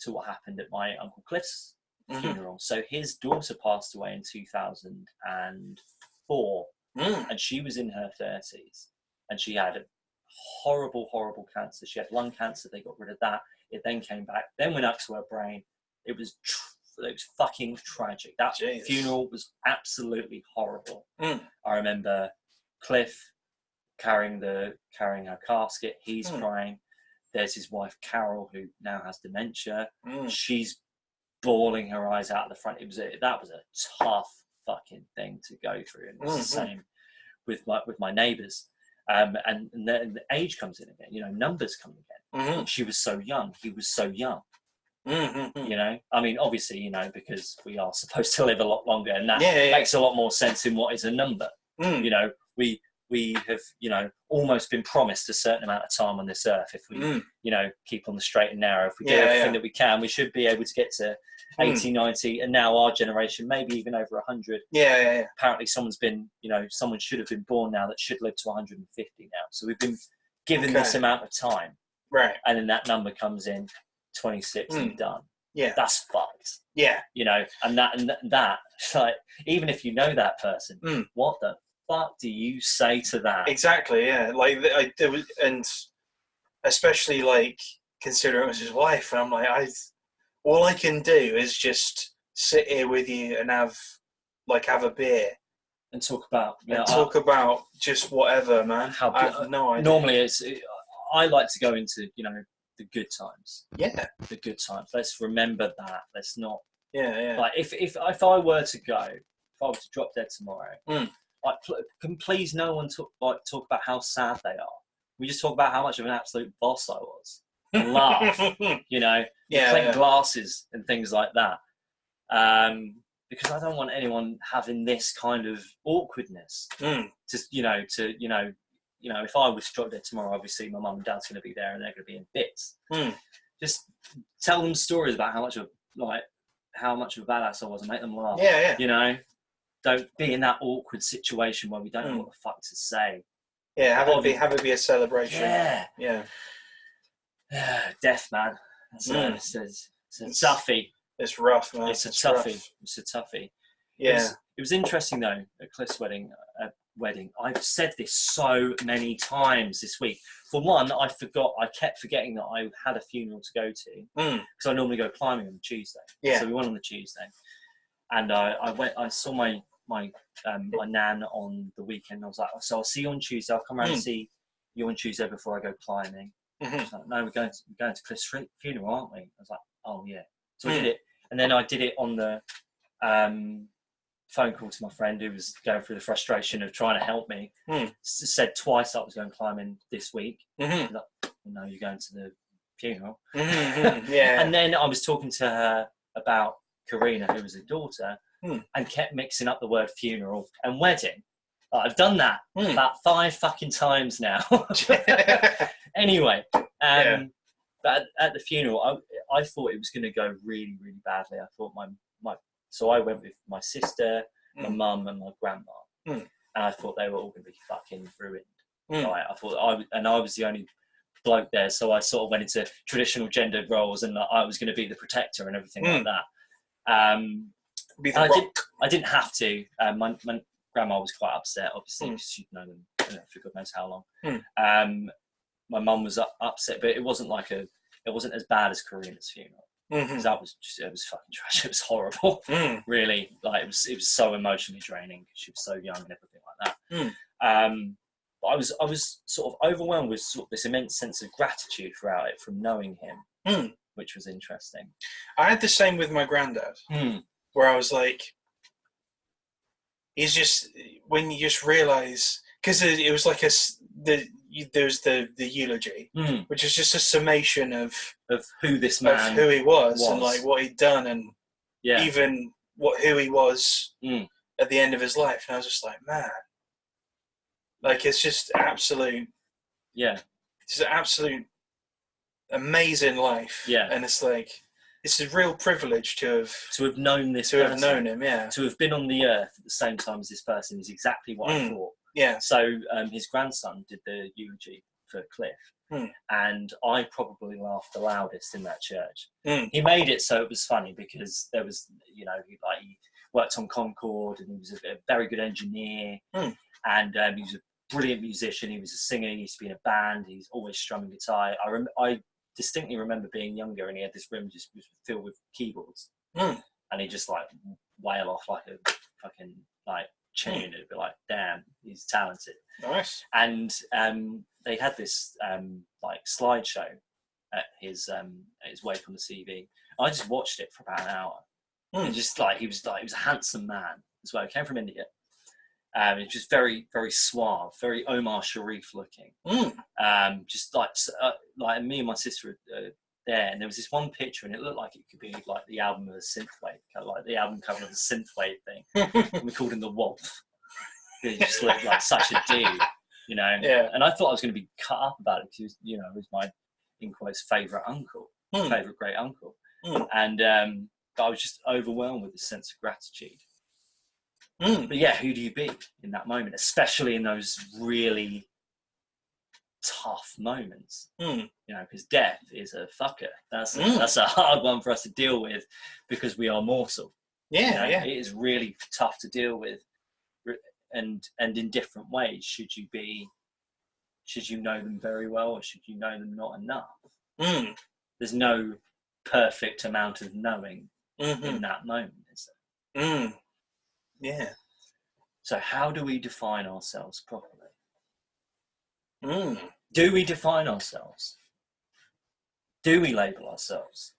to what happened at my Uncle Cliff's funeral. So his daughter passed away in 2004, and she was in her 30s, and she had a horrible cancer. She had lung cancer. They got rid of that. It then came back, then went up to her brain. It was fucking tragic. That Jesus. funeral was absolutely horrible. Mm. I remember Cliff carrying her casket. He's crying. There's his wife Carol, who now has dementia. She's bawling her eyes out the front. That was a tough fucking thing to go through, and it's the same with my neighbours. And then the age comes in again. You know, numbers come again. She was so young. He was so young. You know, I mean, obviously, you know, because we are supposed to live a lot longer, and that makes a lot more sense in what is a number. You know, we have, you know, almost been promised a certain amount of time on this earth. If we, you know, keep on the straight and narrow, if we do everything that we can, we should be able to get to 80, 90, and now our generation, maybe even over 100. Apparently someone should have been born now that should live to 150 now. So we've been given this amount of time. Right. And then that number comes in 26 and done. Yeah. That's fucked. Yeah. You know, and that, like, even if you know that person, what the fuck do you say to that? Exactly, yeah. Like, there was, and especially, like, considering it was his wife, and I'm like, all I can do is just sit here with you and have a beer. And talk about... about just whatever, man. I have no idea. Normally, I like to go into, you know, the good times. Yeah. The good times. Let's remember that. Let's not... Yeah. Like, if I were to go, if I were to drop dead tomorrow, like, can please no one talk about how sad they are. We just talk about how much of an absolute boss I was. And laugh, you know, clink glasses and things like that. Because I don't want anyone having this kind of awkwardness. If I was struck dead tomorrow, obviously my mum and dad's going to be there and they're going to be in bits. Just tell them stories about how much of a badass I was and make them laugh. Yeah. You know, don't be in that awkward situation where we don't know what the fuck to say. Yeah, have it be a celebration. Yeah. Death, man. It's a toughie. It's rough, man. It's a toughie. Yeah. It was interesting though at Cliff's wedding. I've said this so many times this week. For one, I kept forgetting that I had a funeral to go to because I normally go climbing on the Tuesday. Yeah. So we went on the Tuesday, and I saw my nan on the weekend. I was like, so I'll see you on Tuesday. I'll come around and see you on Tuesday before I go climbing. Like, no, we're going to Cliff's funeral, aren't we? I was like, oh yeah. So I did it, and then I did it on the phone call to my friend who was going through the frustration of trying to help me. Said twice I was going climbing this week. Like, well, no, you're going to the funeral. Yeah. And then I was talking to her about Karina, who was a daughter, and kept mixing up the word funeral and wedding. I've done that about 5 fucking times now. Anyway, but at the funeral, I thought it was going to go really, really badly. I thought so I went with my sister, my mum, and my grandma, and I thought they were all going to be fucking ruined. Right? I thought I was the only bloke there, so I sort of went into traditional gendered roles, and I was going to be the protector and everything like that. I didn't have to. My grandma was quite upset, obviously, because she'd known them for God knows how long. My mum was upset, but it wasn't as bad as Karina's funeral. Because it was fucking trash. It was horrible. Really, like it was so emotionally draining because she was so young and everything like that. But I was sort of overwhelmed with sort of this immense sense of gratitude throughout it from knowing him, which was interesting. I had the same with my granddad, where I was like, he's just, when you just realise, because it was like there's the eulogy, which is just a summation of who this man, of who he was, and like what he'd done, and even who he was at the end of his life. And I was just like, man, like it's just absolute, it's an absolute amazing life. And it's like, it's a real privilege to have known this person, have known him, to have been on the earth at the same time as this person is exactly what I thought. So his grandson did the eulogy for Cliff, and I probably laughed the loudest in that church. He made it so it was funny because there was, he worked on Concorde, and he was a very good engineer, and he was a brilliant musician. He was a singer. He used to be in a band. He's always strumming guitar. I distinctly remember being younger, and he had this room just filled with keyboards. and he just like wail off like a fucking like tune. It'd be like, damn, he's talented. Nice. And they had this like slideshow at his wake on the TV. I just watched it for about an hour. And just like he was a handsome man as well. He came from India. He was just very, very suave, very Omar Sharif looking. Just like me and my sister were there, and there was this one picture, and it looked like it could be like the album of a synthwave, kind of like the album cover of a synthwave thing. And we called him the Wolf. He just looked like such a dude, you know. Yeah. And I thought I was going to be cut up about it because he was my, in quotes, favourite uncle, favourite great uncle, and I was just overwhelmed with a sense of gratitude. But yeah, who do you be in that moment, especially in those really tough moments? You know, because death is a fucker. That's a hard one for us to deal with because we are mortal. Yeah, It is really tough to deal with, and in different ways. Should you know them very well, or should you know them not enough? There's no perfect amount of knowing in that moment, is there? Yeah. So how do we define ourselves properly? Do we define ourselves? Do we label ourselves?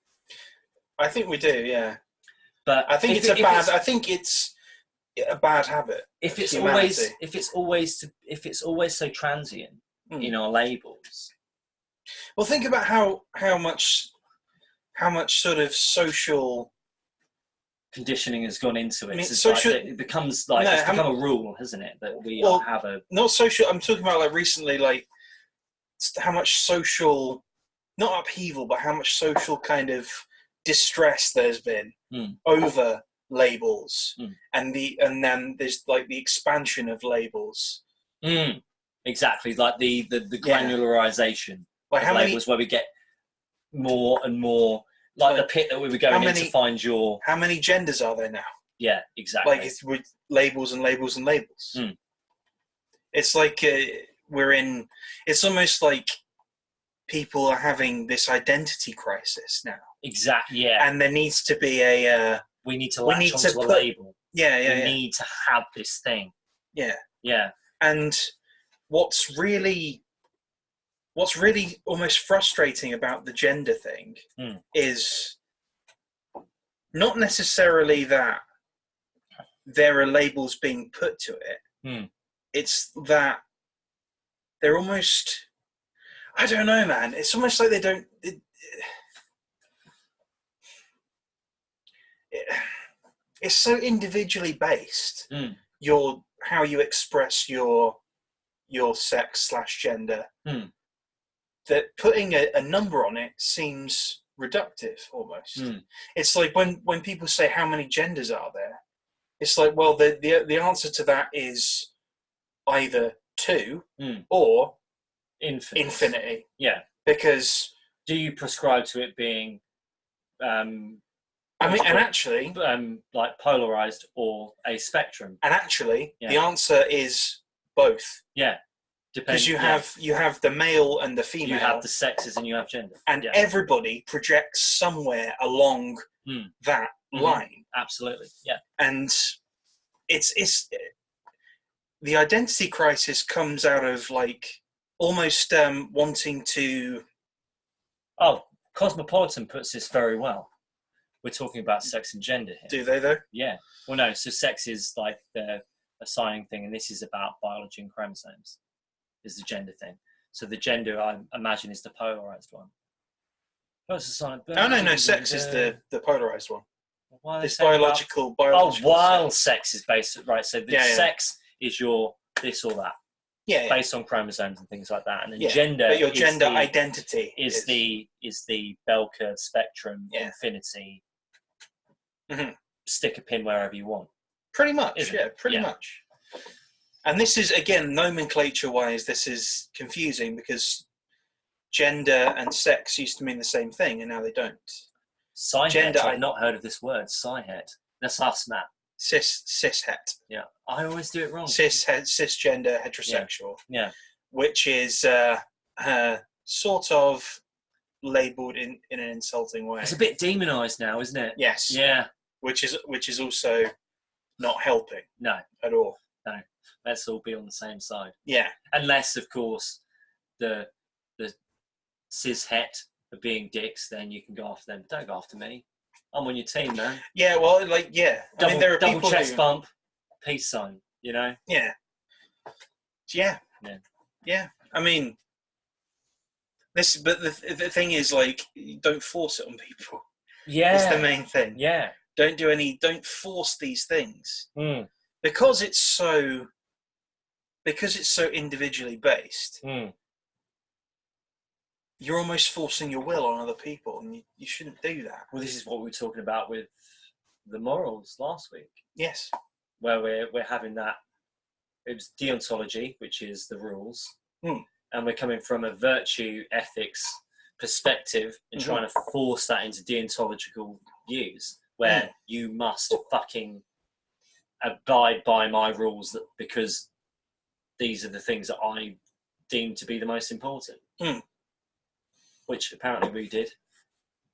I think we do, yeah. But I think it's a bad habit. If it's always so transient in our labels. Well, think about how much sort of social conditioning has gone into it. I mean, It's social, like it becomes like it's become a rule, hasn't it? That we have a not social. I'm talking about like recently, like how much social, not upheaval, but how much social kind of distress there's been over labels, and then there's like the expansion of labels. Exactly, like the granularization like of how labels, where we get more and more. Like the pit that we were going in to find your... How many genders are there now? Yeah, exactly. Like, it's with labels and labels and labels. It's like it's almost like people are having this identity crisis now. Exactly, yeah. And there needs to be we need to latch onto a label. Yeah, we need to have this thing. Yeah. Yeah. And what's really almost frustrating about the gender thing is not necessarily that there are labels being put to it. It's that they're almost, I don't know, man. It's almost like they don't. It's so individually based. How you express your sex/gender. That putting a number on it seems reductive almost. It's like when people say how many genders are there, it's like, well, the answer to that is either 2 or infinity. Yeah. Because do you prescribe to it being actually like polarized or a spectrum? And actually the answer is both. Yeah. Because you have the male and the female. You have the sexes and you have gender. And everybody projects somewhere along that line. Absolutely, yeah. And it's the identity crisis comes out of like almost wanting to... Oh, Cosmopolitan puts this very well. We're talking about sex and gender here. Do they though? Yeah. Well, no, so sex is like the assigning thing, and this is about biology and chromosomes. Is the gender thing. So the gender, I imagine, is the polarized one. No, sex is the polarized one. It's biological. While sex is based, right, so the sex is your this or that. Yeah. Based on chromosomes and things like that. And then gender, but your gender identity is the bell curve spectrum, infinity. Stick a pin wherever you want. Pretty much, pretty much. And this is, again, nomenclature-wise, this is confusing gender and sex used to mean the same thing, and now they don't. Gender, I've not heard of this word. Sci-het. That's us, Matt. Cishet. Yeah, I always do it wrong. Cisgender, heterosexual. Yeah. Which is sort of labelled in an insulting way. It's a bit demonised now, isn't it? Yes. Yeah. which is also not helping No, at all. no. Let's all be on the same side. Yeah. Unless, of course, the cishet are being dicks, then you can go after them. Don't go after me. I'm on your team, man. Yeah, well, like, yeah. I mean, there are double people chest who... bump, peace sign, you know? Yeah. Yeah. Yeah. Yeah. I mean, but the thing is, like, don't force it on people. Yeah. It's the main thing. Yeah. Don't force these things. Mm. Because it's so individually based, Mm. you're almost forcing your will on other people, and you shouldn't do that. Well, this is what we were talking about with the morals last week, Yes. where we're having that. It was deontology, which is the rules, and we're coming from a virtue ethics perspective and trying to force that into deontological views, where you must fucking abide by my rules because these are the things that I deem to be the most important. Which apparently we did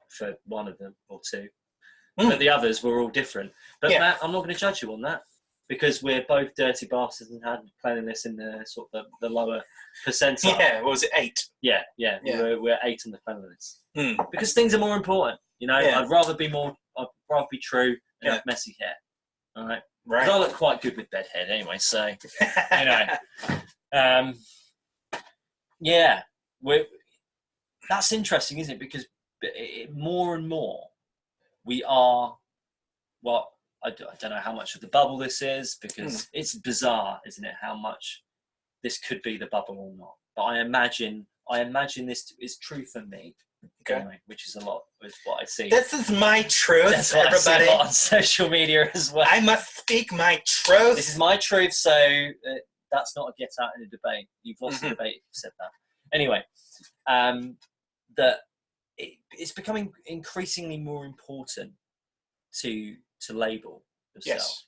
for one of them or two. But the others were all different. But Matt, I'm not going to judge you on that because we're both dirty bastards and had cleanliness in the sort of the lower percentile. Yeah, what was it, 8? Yeah. We're 8 on the cleanliness. Because things are more important. You know, I'd rather be true and have messy hair. All right. Right. Because I look quite good with bed head anyway, so you know. Yeah. That's interesting, isn't it? Because more and more we are, well, I don't know how much of the bubble this is, because it's bizarre, isn't it, how much this could be the bubble or not. But I imagine this is true for me, anyway, which is a lot with what I see. This is my truth, That's what everybody. I see a lot on social media as well. I must speak my truth. This is my truth, so that's not a get out in a debate. You've lost the debate if you said that. Anyway, that it's becoming increasingly more important to label yourself. Yes.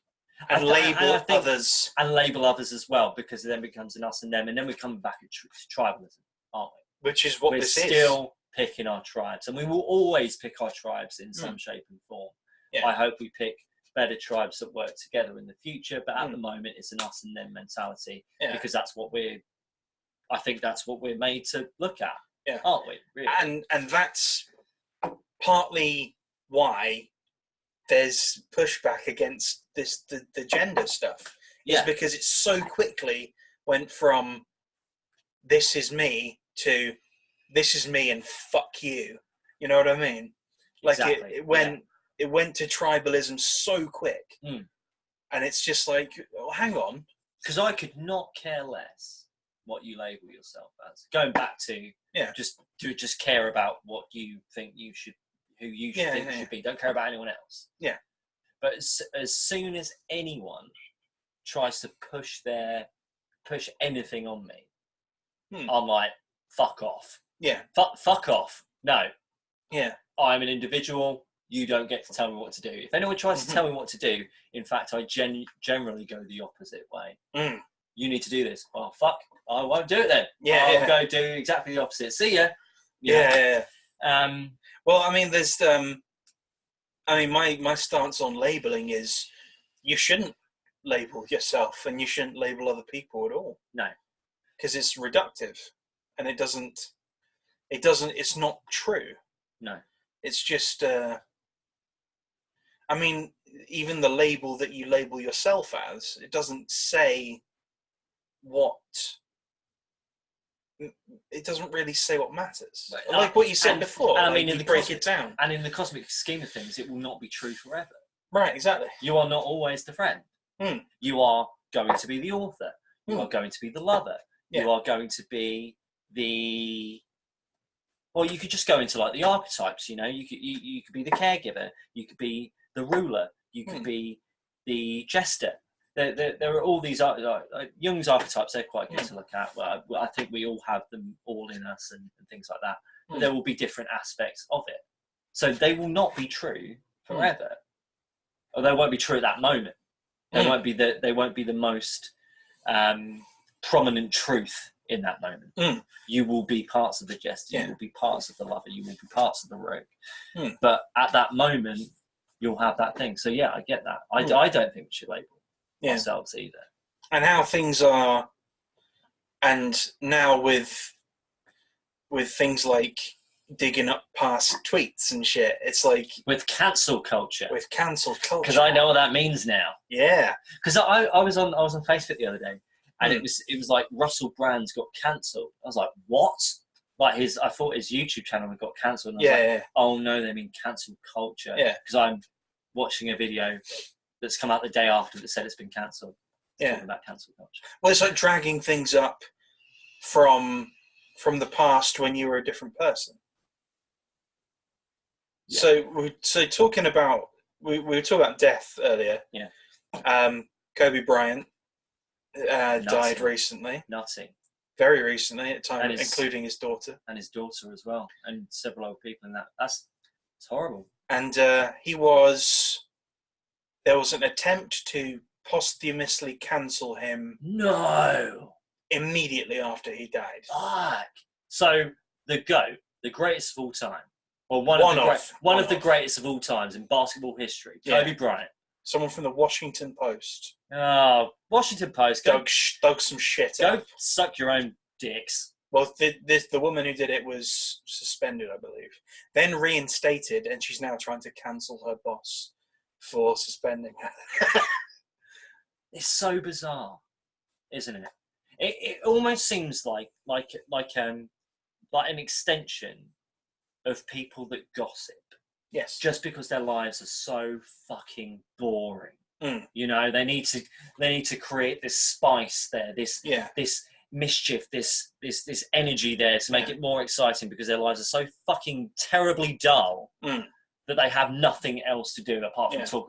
And label others. And label others as well, because it then becomes an us and them, and then we come back to tribalism, aren't we? Which is what this is. We're still picking our tribes, and we will always pick our tribes in some shape and form. Yeah. I hope we pick better tribes that work together in the future, but at the moment it's an us and them mentality, because that's what I think that's what we're made to look at, aren't we? Really? And that's partly why there's pushback against the gender stuff. Is because it so quickly went from this is me to this is me and fuck you. You know what I mean? Like exactly. It went to tribalism so quick, and it's just like, oh, hang on, because I could not care less what you label yourself as. Going back to just care about what you think you should, who you should think you should be. Don't care about anyone else. Yeah. But as soon as anyone tries to push anything on me, I'm like, fuck off. Yeah. Fuck off. No. Yeah. I'm an individual. You don't get to tell me what to do. If anyone tries to tell me what to do, in fact, I generally go the opposite way. You need to do this. Oh, fuck. I won't do it then. I'll go do exactly the opposite. See ya. Yeah. Well, I mean, there's... my stance on labelling is you shouldn't label yourself and you shouldn't label other people at all. No. Because it's reductive and it's not true. No. It's just, even the label that you label yourself as, it doesn't say it doesn't really say what matters. Like what you said before, and I mean, you break it down. And in the cosmic scheme of things, it will not be true forever. Right, exactly. You are not always the friend. You are going to be the author. You are going to be the lover. You are going to be well, you could just go into like the archetypes, you know. You could be the caregiver. You could be the ruler. You could be the jester. There are all these Jung's archetypes. They're quite good to look at. Well, I think we all have them all in us and things like that. But there will be different aspects of it. So they will not be true forever, or they won't be true at that moment. They won't be the most prominent truth in that moment. You will be parts of the jester. You will be parts of the lover. You will be parts of the rogue. But at that moment, you'll have that thing. So yeah, I get that. I don't think we should label ourselves either. And how things are, and now with things like digging up past tweets and shit, it's like with cancel culture. Because I know what that means now. Yeah. Because I was on Facebook the other day, and it was like Russell Brand's got cancelled. I was like, what? Like I thought his YouTube channel had got cancelled. And I was like, oh no, they mean cancel culture. Yeah. Because I'm watching a video that's come out the day after that said it's been cancelled. Yeah. Talking about cancel culture. Well, it's like dragging things up from the past when you were a different person. Yeah. So talking about we were talking about death earlier. Yeah. Kobe Bryant died recently. Nutty. Very recently, at time, including his daughter. And his daughter as well, and several other people in that. It's horrible. And there was an attempt to posthumously cancel him. No. Immediately after he died. Fuck. So the GOAT, the greatest of all time, or one of the greatest of all times in basketball history, Kobe Bryant. Someone from the Washington Post. Oh, Washington Post. Dug some shit up. Go suck your own dicks. Well, the woman who did it was suspended, I believe. Then reinstated, and she's now trying to cancel her boss for suspending her. It's so bizarre, isn't it? It almost seems like an extension of people that gossip. Yes. Just because their lives are so fucking boring. Mm. You know, they need to create this spice there, this mischief, this energy there to make it more exciting because their lives are so fucking terribly dull that they have nothing else to do apart from talk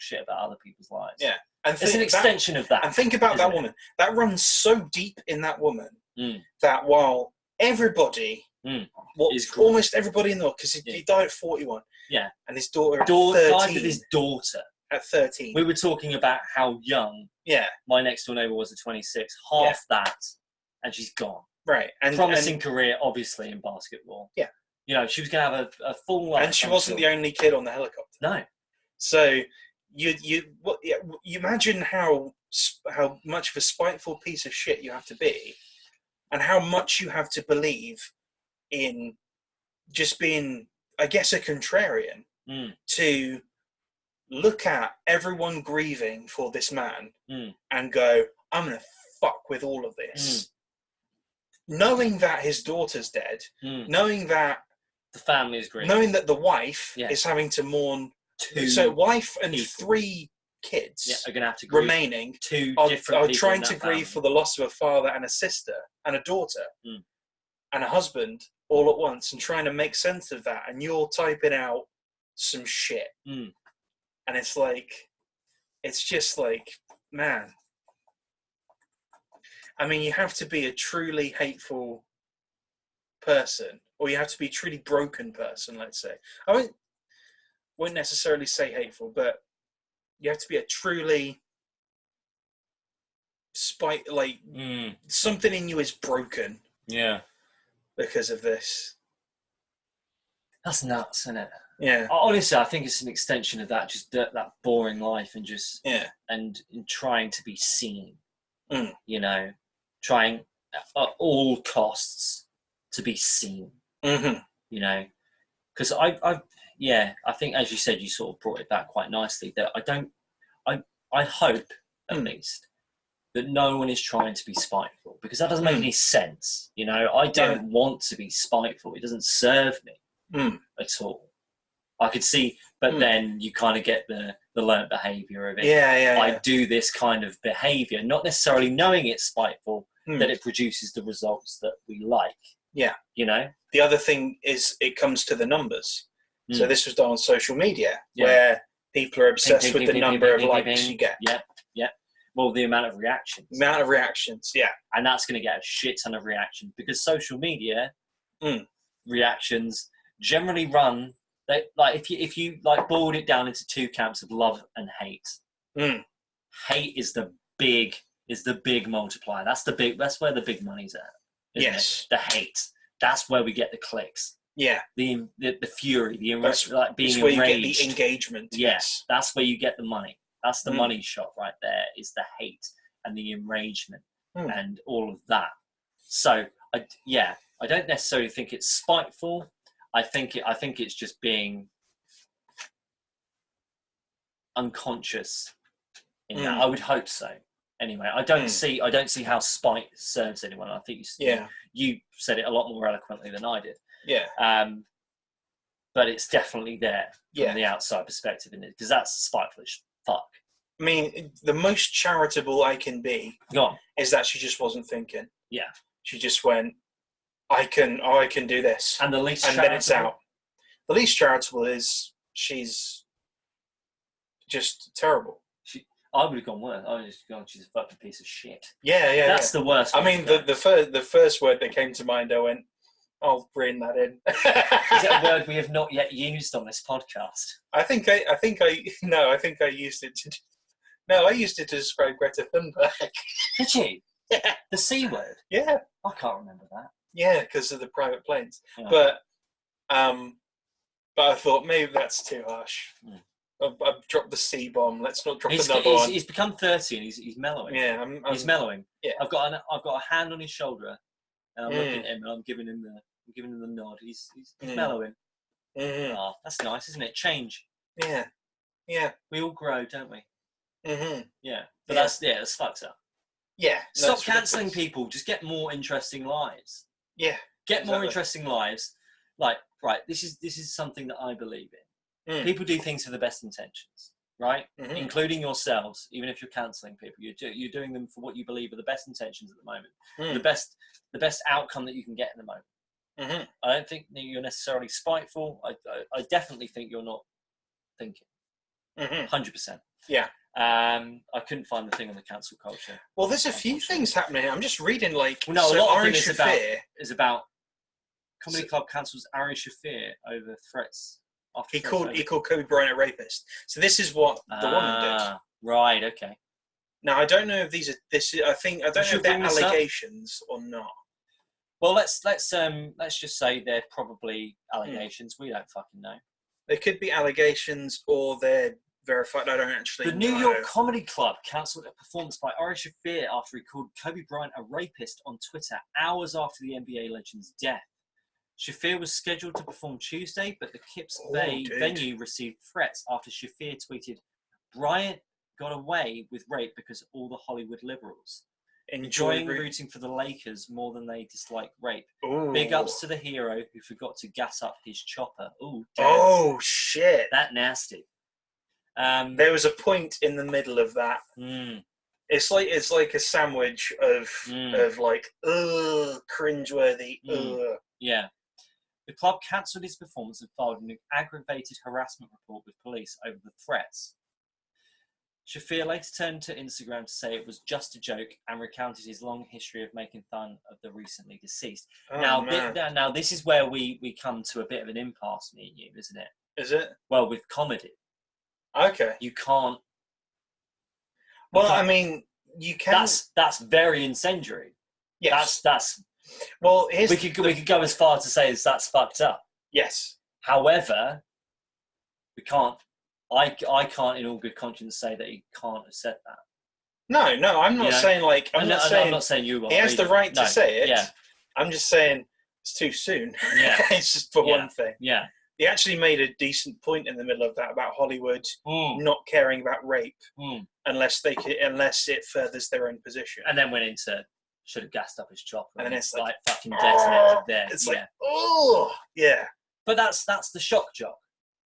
shit about other people's lives. Yeah. And it's an extension of that. And think about that woman. That runs so deep in that woman that while everybody, almost everybody in the world, because he died at 41. Yeah. And his daughter at 13. Died with his daughter. At 13. We were talking about how young my next door neighbour was at 26. Half that, and she's gone. Right. And promising career, obviously, in basketball. Yeah. You know, she was going to have a full life. And she wasn't the only kid on the helicopter. No. So you imagine how much of a spiteful piece of shit you have to be, and how much you have to believe in just being, I guess, a contrarian to look at everyone grieving for this man and go, I'm going to fuck with all of this. Knowing that his daughter's dead, knowing that the family is grieving, knowing that the wife is having to mourn so wife and three kids are going to have to grieve. Remaining are trying to grieve for the loss of a father and a sister and a daughter and a husband all at once, and trying to make sense of that, and you're typing out some shit. And it's just like, man. I mean, you have to be a truly hateful person, or you have to be a truly broken person, let's say. I wouldn't necessarily say hateful, but you have to be a truly something in you is broken. Yeah. Because of this. That's nuts, isn't it? Yeah. Honestly, I think it's an extension of that, just that boring life, and just and trying to be seen. You know, trying at all costs to be seen. You know, because I think, as you said, you sort of brought it back quite nicely. That I hope at least that no one is trying to be spiteful, because that doesn't make any sense. You know, I don't want to be spiteful. It doesn't serve me at all. I could see, but then you kind of get the learnt behaviour of it. I do this kind of behaviour, not necessarily knowing it's spiteful, that it produces the results that we like. Yeah. You know? The other thing is it comes to the numbers. So this was done on social media, where people are obsessed with the number of likes you get. Yeah. Well, the amount of reactions. And that's going to get a shit ton of reaction, because social media reactions generally run. If you boiled it down into two camps of love and hate. Hate is the big multiplier. That's where the big money's at. Isn't it? The hate. That's where we get the clicks. Yeah. The fury, That's like being it's where enraged. you get the engagement. Yes, that's where you get the money. That's the Mm. money shot right there. Is the hate and the enragement Mm. and all of that. So I don't necessarily think it's spiteful. I think it's just being unconscious in that. I would hope so. Anyway, I don't see how spite serves anyone. I think you said it a lot more eloquently than I did. Yeah. But it's definitely there from Yeah. the outside perspective, in it, because that's spiteful as fuck. I mean, the most charitable I can be Go on. is that she just wasn't thinking. Yeah. She just went, I can do this. And the least and charitable, then it's out. The least charitable is she's just terrible. I would have gone worse. I would have just gone, she's a fucking piece of shit. Yeah. That's the worst. I mean, the first word that came to mind, I went, I'll bring that in. Is it a word we have not yet used on this podcast? I think I used it to. No, I used it to describe Greta Thunberg. Did you? Yeah. The C word? Yeah. I can't remember that. Yeah, because of the private planes. Yeah. But I thought maybe that's too harsh. I've dropped the C bomb. Let's not drop another one. He's become 30 and he's mellowing. Yeah, he's mellowing. Yeah. I've got a hand on his shoulder, and I'm looking at him and I'm giving him the nod. He's mellowing. Mm-hmm. Oh, that's nice, isn't it? Change. Yeah. Yeah. We all grow, don't we? Mm-hmm. Yeah. But that's fucked up. Yeah. Stop cancelling people. Just get more interesting lives. Yeah. Get more interesting lives. Like, right, this is something that I believe in. People do things for the best intentions, right? Mm-hmm. Including yourselves. Even if you're cancelling people, you're doing them for what you believe are the best intentions at the moment. The best outcome that you can get in the moment. Mm-hmm. I don't think that you're necessarily spiteful. I definitely think you're not thinking. 100%. Yeah. I couldn't find the thing on the cancel culture. Well, there's a few things happening. I'm just reading a lot of it is about Comedy Club cancels Ari Shaffir over threats. He called Kobe Bryant a rapist. So this is what the woman did. Right. Okay. Now I don't know if these are I don't know if they're allegations or not. Well, let's just say they're probably allegations. We don't fucking know. They could be allegations or they're verified. I don't actually know. The New York Comedy Club cancelled a performance by Ari Shaffir after he called Kobe Bryant a rapist on Twitter hours after the NBA legend's death. Shaffir was scheduled to perform Tuesday, but the Kips Bay venue received threats after Shaffir tweeted, "Bryant got away with rape because all the Hollywood liberals enjoying rooting for the Lakers more than they dislike rape. Ooh. Big ups to the hero who forgot to gas up his chopper." Ooh, damn. Oh shit! That nasty. There was a point in the middle of that. It's like a sandwich of like cringeworthy. Yeah. The club cancelled his performance and filed an aggravated harassment report with police over the threats. Shaffir later turned to Instagram to say it was just a joke and recounted his long history of making fun of the recently deceased. Now, this is where we come to a bit of an impasse, me and you, isn't it? Is it? Well, with comedy. Okay. You can't... I mean, you can... That's very incendiary. Yes. That's well, we could go as far to say as that's fucked up. Yes. However, we can't... I can't, in all good conscience, say that he can't have said that. No, I'm not saying like I'm not saying you are. He has the right to say it. Yeah. I'm just saying it's too soon. Yeah. It's just for one thing. Yeah. He actually made a decent point in the middle of that about Hollywood not caring about rape unless it furthers their own position. And then went into should have gassed up his chopper. And then it's like fucking detonated there. It's like yeah. But that's the shock jock,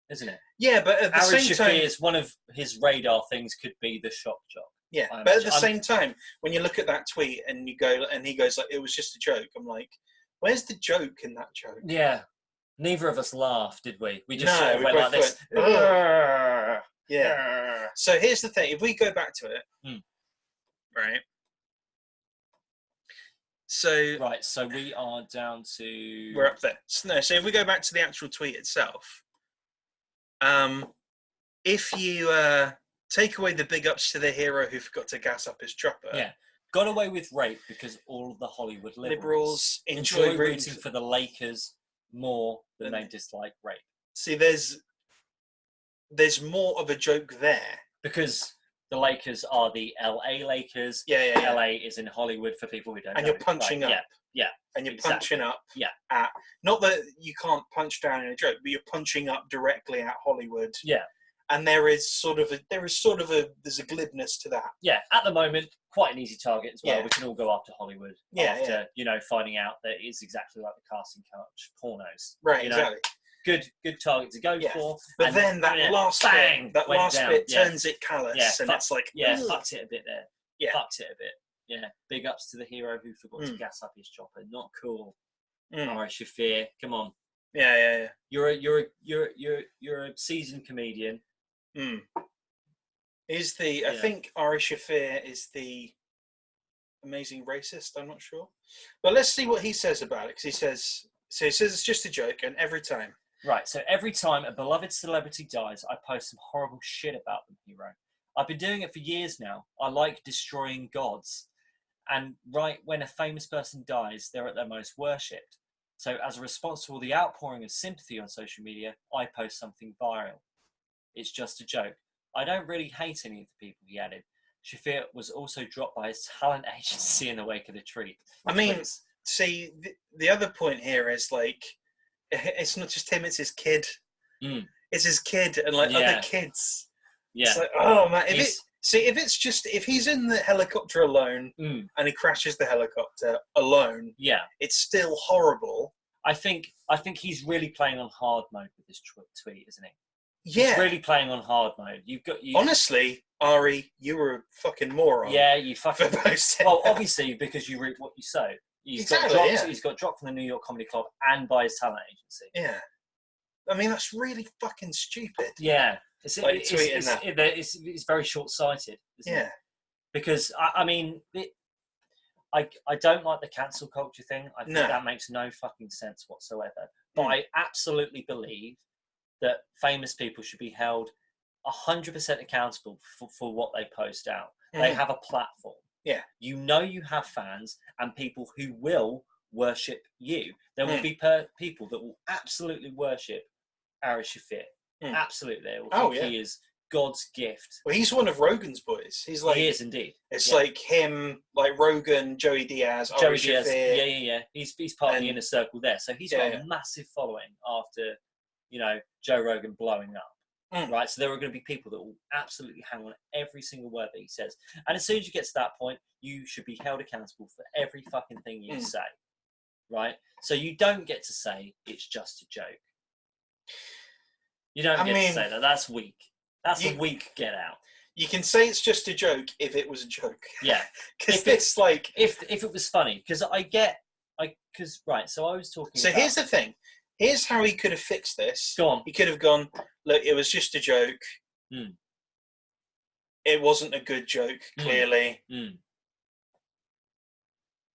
isn't it? Yeah, but at the same time, is one of his radar things could be the shock jock. Yeah, but at the same time, when you look at that tweet and you go, and he goes like, "It was just a joke." I'm like, "Where's the joke in that joke?" Yeah, neither of us laughed, did we? We just sort of went like this. Yeah. So here's the thing: if we go back to it, right? So we are down to... We're up there. So if we go back to the actual tweet itself, if you take away the big ups to the hero who forgot to gas up his chopper, got away with rape because all of the Hollywood liberals enjoy rooting for the Lakers more than they dislike rape. See, there's more of a joke there. Because the Lakers are the LA Lakers. Yeah. LA is in Hollywood for people who don't know. And you're punching up. Yeah. And you're Exactly. punching up Yeah. at, not that you can't punch down in a joke, but you're punching up directly at Hollywood. Yeah. And there's a glibness to that. Yeah. At the moment, quite an easy target as well. Yeah. We can all go after Hollywood after, finding out that it's exactly like the casting couch pornos. Right, exactly. Good target to go for. But and then that last bang, bit, went down. turns it callous, and it's like, ugh. fucked it a bit there. Yeah. Fucked it a bit. Yeah. Big ups to the hero who forgot to gas up his chopper. Not cool. Ari Shafir, come on. Yeah. You're a seasoned comedian. I think Ari Shafir is the amazing racist. I'm not sure, but let's see what he says about it. Because he says it's just a joke, and every time. Right, so every time a beloved celebrity dies, I post some horrible shit about them, he wrote. I've been doing it for years now. I like destroying gods. And right when a famous person dies, they're at their most worshipped. So as a response to all the outpouring of sympathy on social media, I post something viral. It's just a joke. I don't really hate any of the people, he added. Shafir was also dropped by his talent agency in the wake of the tweet. I mean, see, the other point here is, like, it's not just him, it's his kid. It's his kid and, like, other kids. Yeah. It's like, oh, man. If he's in the helicopter alone and he crashes the helicopter alone, it's still horrible. I think he's really playing on hard mode with this tweet, isn't he? Yeah. He's really playing on hard mode. Honestly, Ari, you were a fucking moron. Yeah, you fucking... Well, obviously, because you reap what you sow. He's got dropped from the New York Comedy Club and by his talent agency. Yeah. I mean, that's really fucking stupid. Yeah. It's very short-sighted, isn't it? Because, I mean, I don't like the cancel culture thing. I think that makes no fucking sense whatsoever. But I absolutely believe that famous people should be held 100% accountable for what they post out. They have a platform. Yeah. You have fans and people who will worship you. There will be people that will absolutely worship Ari Shafir. Absolutely. They will think he is God's gift. Well, he's one of Rogan's boys. He's like, he is indeed. It's like him, like Rogan, Joey Diaz, Ari Shafir. Yeah. He's part of the inner circle there. So he's got a massive following after, Joe Rogan blowing up. Right, so there are going to be people that will absolutely hang on every single word that he says. And as soon as you get to that point, you should be held accountable for every fucking thing you say. Right? So you don't get to say it's just a joke. You don't get to say that. That's weak. That's a weak get out. You can say it's just a joke if it was a joke. Yeah. Because it's like... If it was funny. Because so I was talking So about... here's the thing. Here's how he could have fixed this. Go on. He could have gone, look, it was just a joke. It wasn't a good joke, clearly.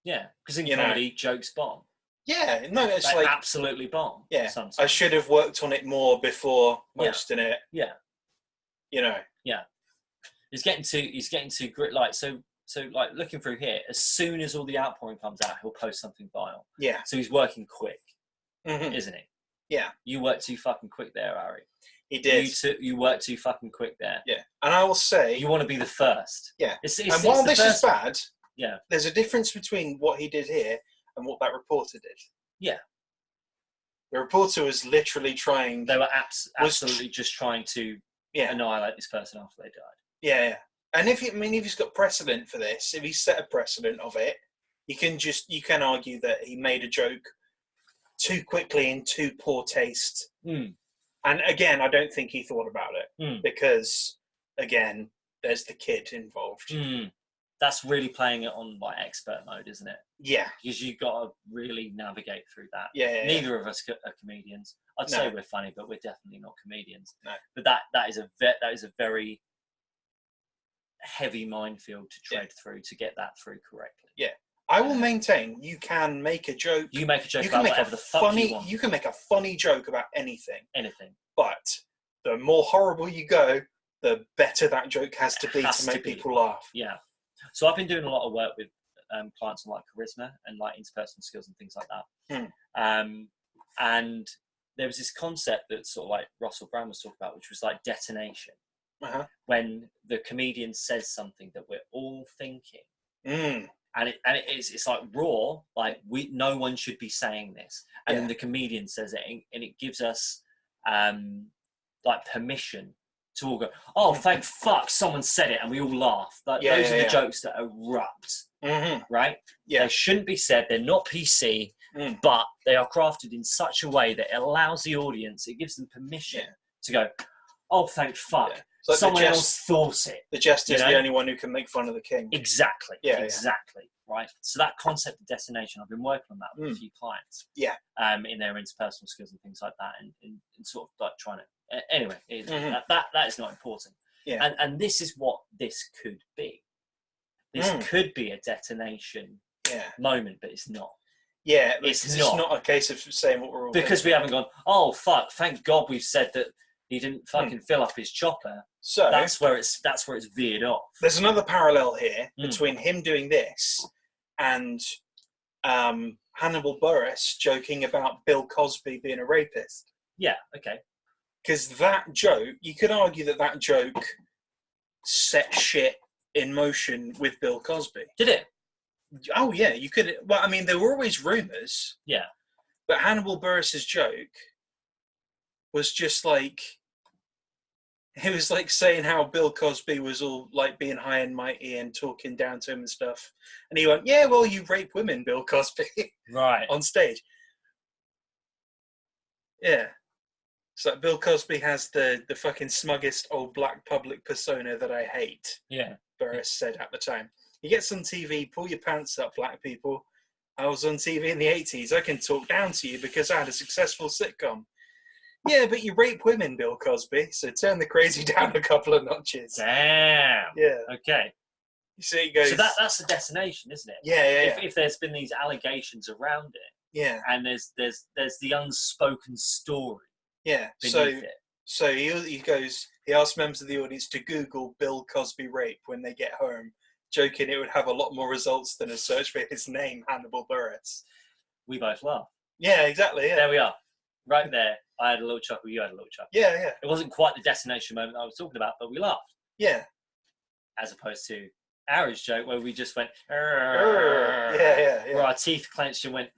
Yeah, because in comedy, jokes bomb. Yeah, no, it's they like... absolutely bomb. Yeah, sometimes. I should have worked on it more before posting it. Yeah. Yeah. He's getting to grit, like, so like looking through here, as soon as all the outpouring comes out, he'll post something vile. Yeah. So he's working quick. Isn't he? Yeah. You worked too fucking quick there, Ari. He did. You worked too fucking quick there. Yeah. And I will say... You want to be the first. Yeah. And while this is bad, yeah, there's a difference between what he did here and what that reporter did. Yeah. The reporter was literally trying... They were absolutely just trying to annihilate this person after they died. Yeah. And if he's got precedent for this, if he's set a precedent of it, you can argue that he made a joke too quickly in too poor taste. And again, I don't think he thought about it because, again, there's the kid involved. That's really playing it on like expert mode, isn't it? Yeah. Because you've got to really navigate through that. Yeah. Neither of us are comedians. I'd say we're funny, but we're definitely not comedians. No. But that is a very heavy minefield to tread through to get that through correctly. Yeah. I will maintain you can make a joke. You make a joke about whatever the fuck you want. You can make a funny joke about anything. Anything. But the more horrible you go, the better that joke has to be to make people laugh. Yeah. So I've been doing a lot of work with clients on like charisma and like interpersonal skills and things like that. And there was this concept that sort of like Russell Brand was talking about, which was like detonation. When the comedian says something that we're all thinking, and it's like raw, like no one should be saying this, and then the comedian says it, and it gives us like permission to all go, oh, thank fuck someone said it, and we all laugh. Like, those are the jokes that erupt, right? Yeah. They shouldn't be said. They're not PC, but they are crafted in such a way that it allows the audience, it gives them permission to go, oh, thank fuck. Yeah. Like someone else thought it. The jester is the only one who can make fun of the king. Exactly. Yeah, exactly. Right. So that concept of detonation, I've been working on that with a few clients. Yeah. In their interpersonal skills and things like that, and sort of like trying to. Anyway, that is not important. Yeah. And this is what this could be. This could be a detonation moment, but it's not. Yeah, it's not a case of saying what we're all because thinking. we haven't gone, oh fuck, thank God we've said that he didn't fucking fill up his chopper. So that's where it's veered off. There's another parallel here between him doing this and Hannibal Buress joking about Bill Cosby being a rapist. Yeah, okay. Because that joke, you could argue that joke set shit in motion with Bill Cosby. Did it? Oh yeah, you could. Well, I mean, there were always rumours. Yeah. But Hannibal Buress's joke was just like, it was like saying how Bill Cosby was all like being high and mighty and talking down to him and stuff. And he went, yeah, well, you rape women, Bill Cosby. Right. On stage. Yeah. It's like Bill Cosby has the fucking smuggest old black public persona that I hate. Yeah. Buress said at the time. You get on TV, pull your pants up, black people. I was on TV in the 80s. I can talk down to you because I had a successful sitcom. Yeah, but you rape women, Bill Cosby, so turn the crazy down a couple of notches. Damn. Yeah. Okay. You see, it goes. So that's the detonation, isn't it? Yeah. If there's been these allegations around it. Yeah. And there's the unspoken story. Yeah. Beneath it. So he goes. He asks members of the audience to Google Bill Cosby rape when they get home, joking it would have a lot more results than a search for his name, Hannibal Buress. We both laugh. Yeah, exactly. Yeah. There we are. Right there. I had a little chuckle, you had a little chuckle. Yeah. It wasn't quite the detonation moment I was talking about, but we laughed. Yeah. As opposed to Aaron's joke where we just went, yeah. where our teeth clenched and went,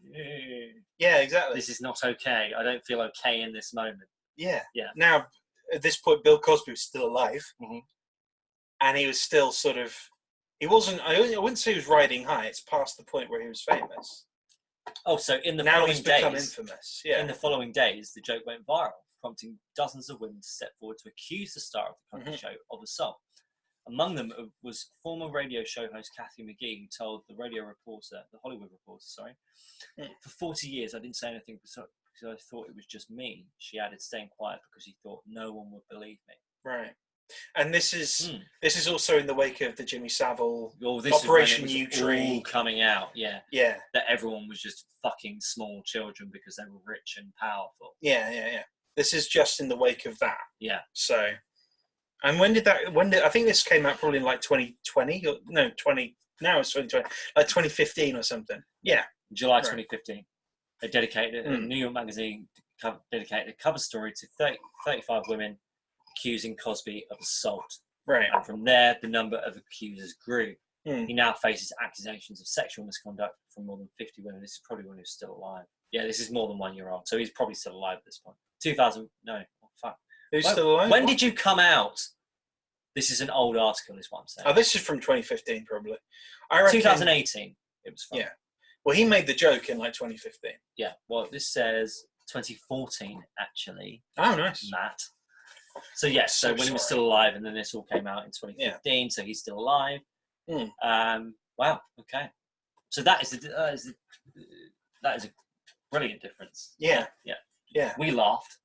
yeah, exactly. This is not okay. I don't feel okay in this moment. Yeah. Yeah. Now, at this point, Bill Cosby was still alive. And he was still sort of, he wasn't, I wouldn't say he was riding high. It's past the point where he was famous. Oh, so in the now following he's become days, infamous. Yeah. in the following days, the joke went viral, prompting dozens of women to step forward to accuse the star of the comedy show of assault. Among them was former radio show host Kathy McGee, who told the Hollywood Reporter, for 40 years I didn't say anything because I thought it was just me. She added, staying quiet because he thought no one would believe me. Right. And this is also in the wake of the Jimmy Savile this Operation is when it was U-Tree all coming out. Yeah. That everyone was just fucking small children because they were rich and powerful. Yeah. This is just in the wake of that. Yeah. So, and when did I think this came out probably in like 2020 or no 20 now it's 2020 like 2015 or something. Yeah. July 2015. They dedicated New York Magazine dedicated a cover story to 35 women accusing Cosby of assault. Right. And from there, the number of accusers grew. Mm. He now faces accusations of sexual misconduct from more than 50 women. This is probably when he was still alive. Yeah, this is more than 1 year old. So he's probably still alive at this point. 2000, no, oh, fuck. Who's still alive? When did you come out? This is an old article, is what I'm saying. Oh, this is from 2015, probably. I reckon 2018, it was from. Yeah. Well, he made the joke in like 2015. Yeah, well, this says 2014, actually. Oh, nice. Matt. So yes, so when he was still alive, and then this all came out in 2015, so he's still alive. Wow. Okay. So that is a brilliant difference. Yeah. We laughed.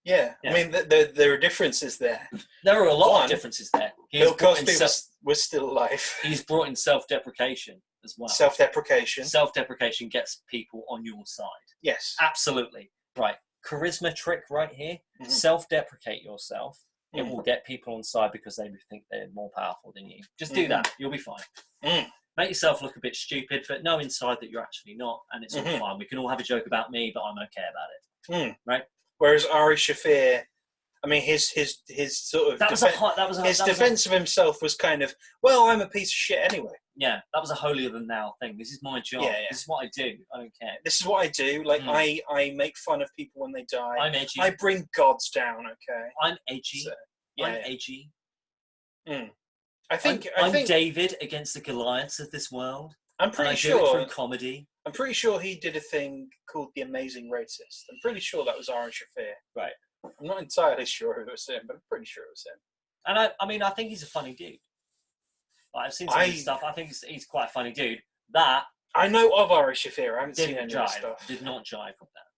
Yeah. I mean, there are differences there. There are a lot of differences there. Bill Cosby was still alive. He's brought in self-deprecation as well. Self-deprecation. Self-deprecation gets people on your side. Yes. Absolutely. Right. Charisma trick right here. Self-deprecate yourself. It will get people on side because they think they're more powerful than you. Just do that. You'll be fine. Make yourself look a bit stupid, but know inside that you're actually not, and it's all fine. We can all have a joke about me, but I'm okay about it. Right. Whereas Ari Shafir, I mean, his sort of his defense of himself was kind of, well, I'm a piece of shit anyway. Yeah, that was a holier than thou thing. This is my job. Yeah. This is what I do. I don't care. This is what I do. Like, I make fun of people when they die. I'm edgy. I bring gods down. Okay. I'm edgy. So, I'm edgy. I think I'm David against the Goliaths of this world. I'm pretty and I sure do it through comedy. I'm pretty sure he did a thing called The Amazing Racist. I'm pretty sure that was Ari Shafir. Right. I'm not entirely sure if it was him, but I'm pretty sure it was him. And I mean, I think he's a funny dude. Like, I've seen some of his stuff. I think he's quite a funny dude. That I know of Ari Shafir. I haven't seen any of his stuff. Did not jive with that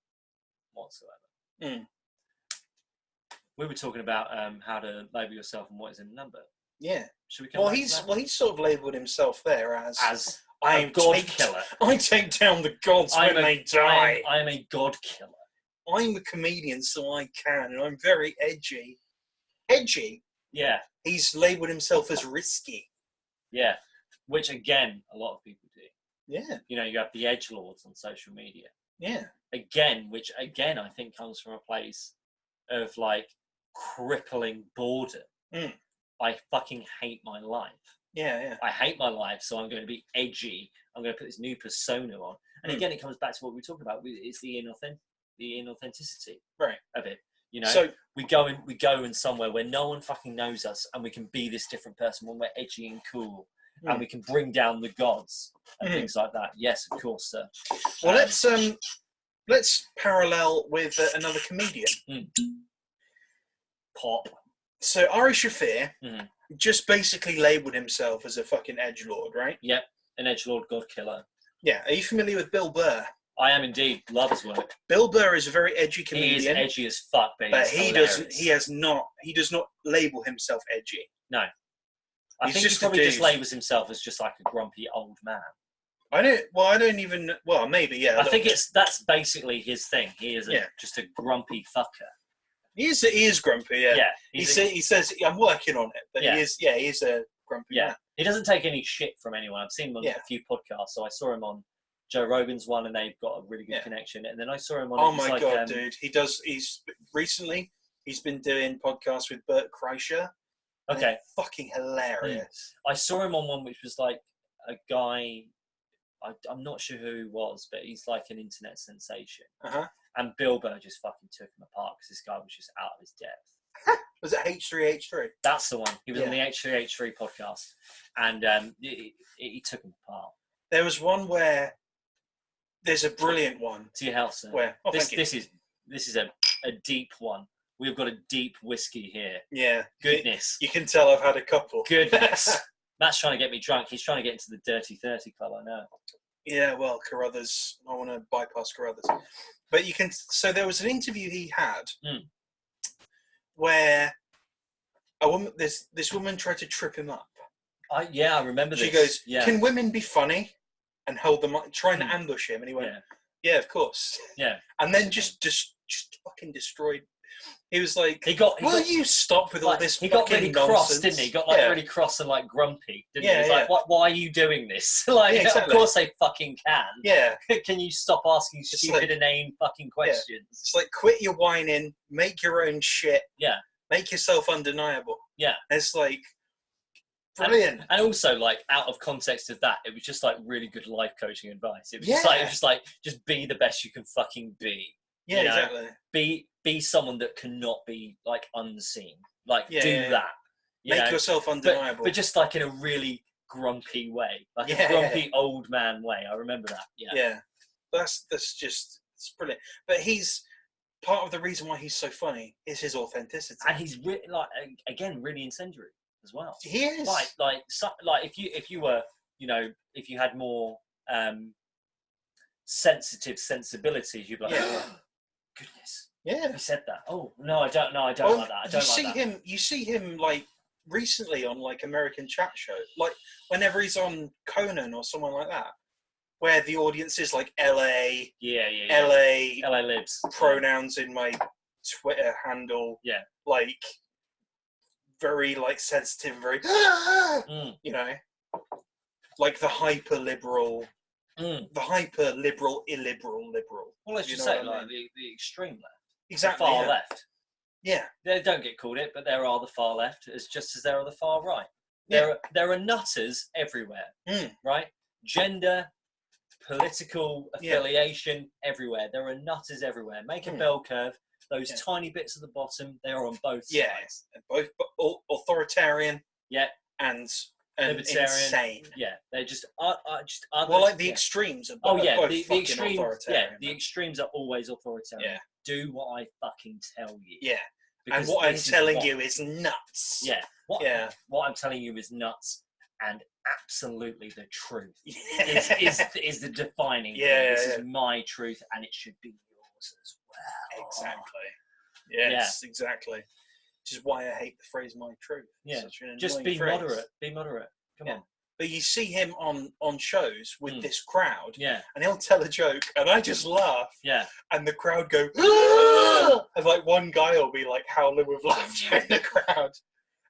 whatsoever. We were talking about how to label yourself and what is in a number. Yeah. Should we come back to that? He's sort of labelled himself there as I am God killer. I take down the gods when they die. I am a God killer. I'm a comedian, so I can, and I'm very edgy. Edgy? Yeah. He's labelled himself as risky. Yeah. Which, again, a lot of people do. Yeah. You know, you have the edgelords on social media. Yeah. Which I think comes from a place of, like, crippling boredom. I fucking hate my life. Yeah. I hate my life, so I'm going to be edgy. I'm going to put this new persona on. And again, it comes back to what we were talking about. It's the inauthenticity of it. You know, so we go in somewhere where no one fucking knows us, and we can be this different person when we're edgy and cool, and we can bring down the gods and things like that. Yes, of course, sir. Well, let's parallel with another comedian. Pop. So Ari Shafir just basically labelled himself as a fucking edgelord, right? Yep, an edgelord god killer. Yeah. Are you familiar with Bill Burr? I am indeed. Love his work. Bill Burr is a very edgy comedian. He is edgy as fuck, but he does not label himself edgy. No. I think he probably just labels himself as just like a grumpy old man. Maybe, yeah. I think that's basically his thing. He is just a grumpy fucker. He is grumpy, yeah. Yeah. He says, I'm working on it, but he is a grumpy man. He doesn't take any shit from anyone. I've seen him on a few podcasts, so I saw him on Joe Rogan's one, and they've got a really good connection. And then I saw him on... Oh my God, dude. He's been doing podcasts with Bert Kreischer. Okay. Fucking hilarious. I saw him on one which was like a guy... I'm not sure who he was, but he's like an internet sensation. And Bill Burr just fucking took him apart because this guy was just out of his depth. Was it H3H3? That's the one. He was on the H3H3 podcast, and he took him apart. There was one where there's a brilliant one. To your health, sir. Where? Oh, this is a deep one. We've got a deep whiskey here. Yeah. Goodness. You can tell I've had a couple. Goodness. Matt's trying to get me drunk. He's trying to get into the Dirty 30 Club, I know. Yeah, well, Carruthers. I want to bypass Carruthers. But you can... So there was an interview he had where this woman tried to trip him up. I remember this. She goes, can women be funny? And hold them up, trying to ambush him. And he went, yeah, of course. Yeah. And then just fucking destroyed... He was like, you stop with all this He fucking got really nonsense? cross, didn't he? He got really cross and like grumpy, didn't he? He was like, why are you doing this? Exactly. Of course they fucking can. Yeah. Can you stop asking stupid inane fucking questions? Yeah. It's like, quit your whining, make your own shit. Yeah. Make yourself undeniable. Yeah. It's like, brilliant. And also, like, out of context of that, it was just like really good life coaching advice. It was just be the best you can fucking be. Yeah, exactly. Be someone that cannot be like unseen. Like do that. Make yourself undeniable. But just like in a really grumpy way. Like a grumpy old man way. I remember that. Yeah. Yeah. That's just it's brilliant. But he's part of the reason why he's so funny is his authenticity. And he's really incendiary as well. He is. Like if you were, you know, if you had more sensitive sensibilities, you'd be like, goodness. Yeah. He said that. Oh, no, I don't like that. You see him like recently on like American chat show, like whenever he's on Conan or someone like that, where the audience is like LA. LA libs. Pronouns in my Twitter handle. Yeah. Like very like sensitive, very you know, like the hyper liberal the hyper liberal, illiberal, liberal. Well, let's You just know say what I like the extreme left, Exactly. the far yeah. left. Yeah. They don't get called it, but there are the far left, as just as there are the far right. Yeah. There are nutters everywhere, Mm. right? Gender, political affiliation, everywhere. There are nutters everywhere. Make a bell curve. Those tiny bits at the bottom, they are on both sides. Both authoritarian. Yeah. And Libertarian. insane. Yeah, they're just others. Well, like the extremes are both, the extremes. authoritarian. Yeah, the extremes are always authoritarian. Yeah. Do what I fucking tell you. Yeah. Because and what I'm this is telling what- you is nuts. Yeah. What I'm telling you is nuts and absolutely the truth. Is the defining thing. This is my truth and it should be yours as well. Exactly. Yes, exactly. Which is why I hate the phrase "my truth." Yeah. Such an Just annoying be phrase. moderate. Be moderate. Come on. But you see him on shows with this crowd, Yeah. and he'll tell a joke, and I just laugh. Yeah. And the crowd go, "Ah!" And like one guy will be like howling with laughter in the crowd,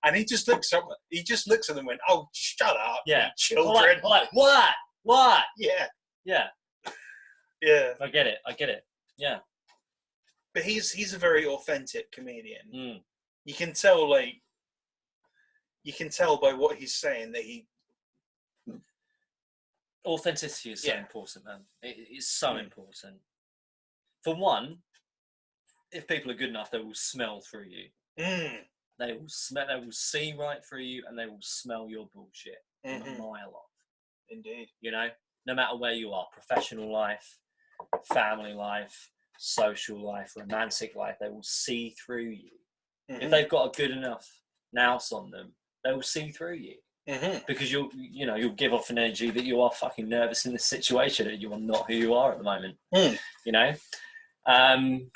and he just looks at them and went, "Oh, shut up, Yeah. you children!" Like what? What? Yeah, Yeah. yeah. I get it. Yeah. But he's a very authentic comedian. Mm. You can tell by what he's saying that he. Authenticity is so important, man. It's so important. For one, if people are good enough, they will smell through you. Mm. They will smell. They will see right through you, and they will smell your bullshit from a mile off. Indeed. You know, no matter where you are, professional life, family life, social life, romantic life, they will see through you. Mm-hmm. If they've got a good enough nous on them, they will see through you. Mm-hmm. Because you'll give off an energy that you are fucking nervous in this situation and you are not who you are at the moment. You know, and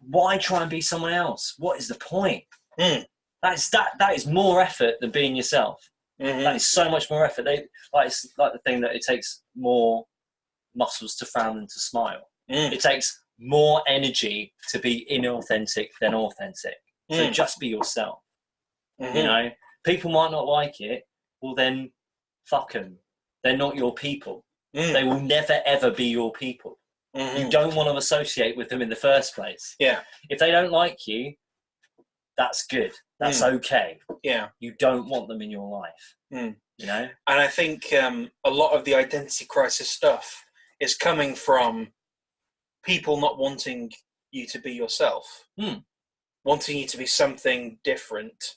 why try and be someone else? What is the point? That is more effort than being yourself. That is so much more effort. It's like the thing that it takes more muscles to frown than to smile. It takes more energy to be inauthentic than authentic. So just be yourself. You know, people might not like it. Well, then fuck them. They're not your people. They will never ever be your people. You don't want to associate with them in the first place. Yeah. If they don't like you, that's good. That's okay. Yeah. You don't want them in your life. You know? And I think a lot of the identity crisis stuff is coming from people not wanting you to be yourself. Wanting you to be something different.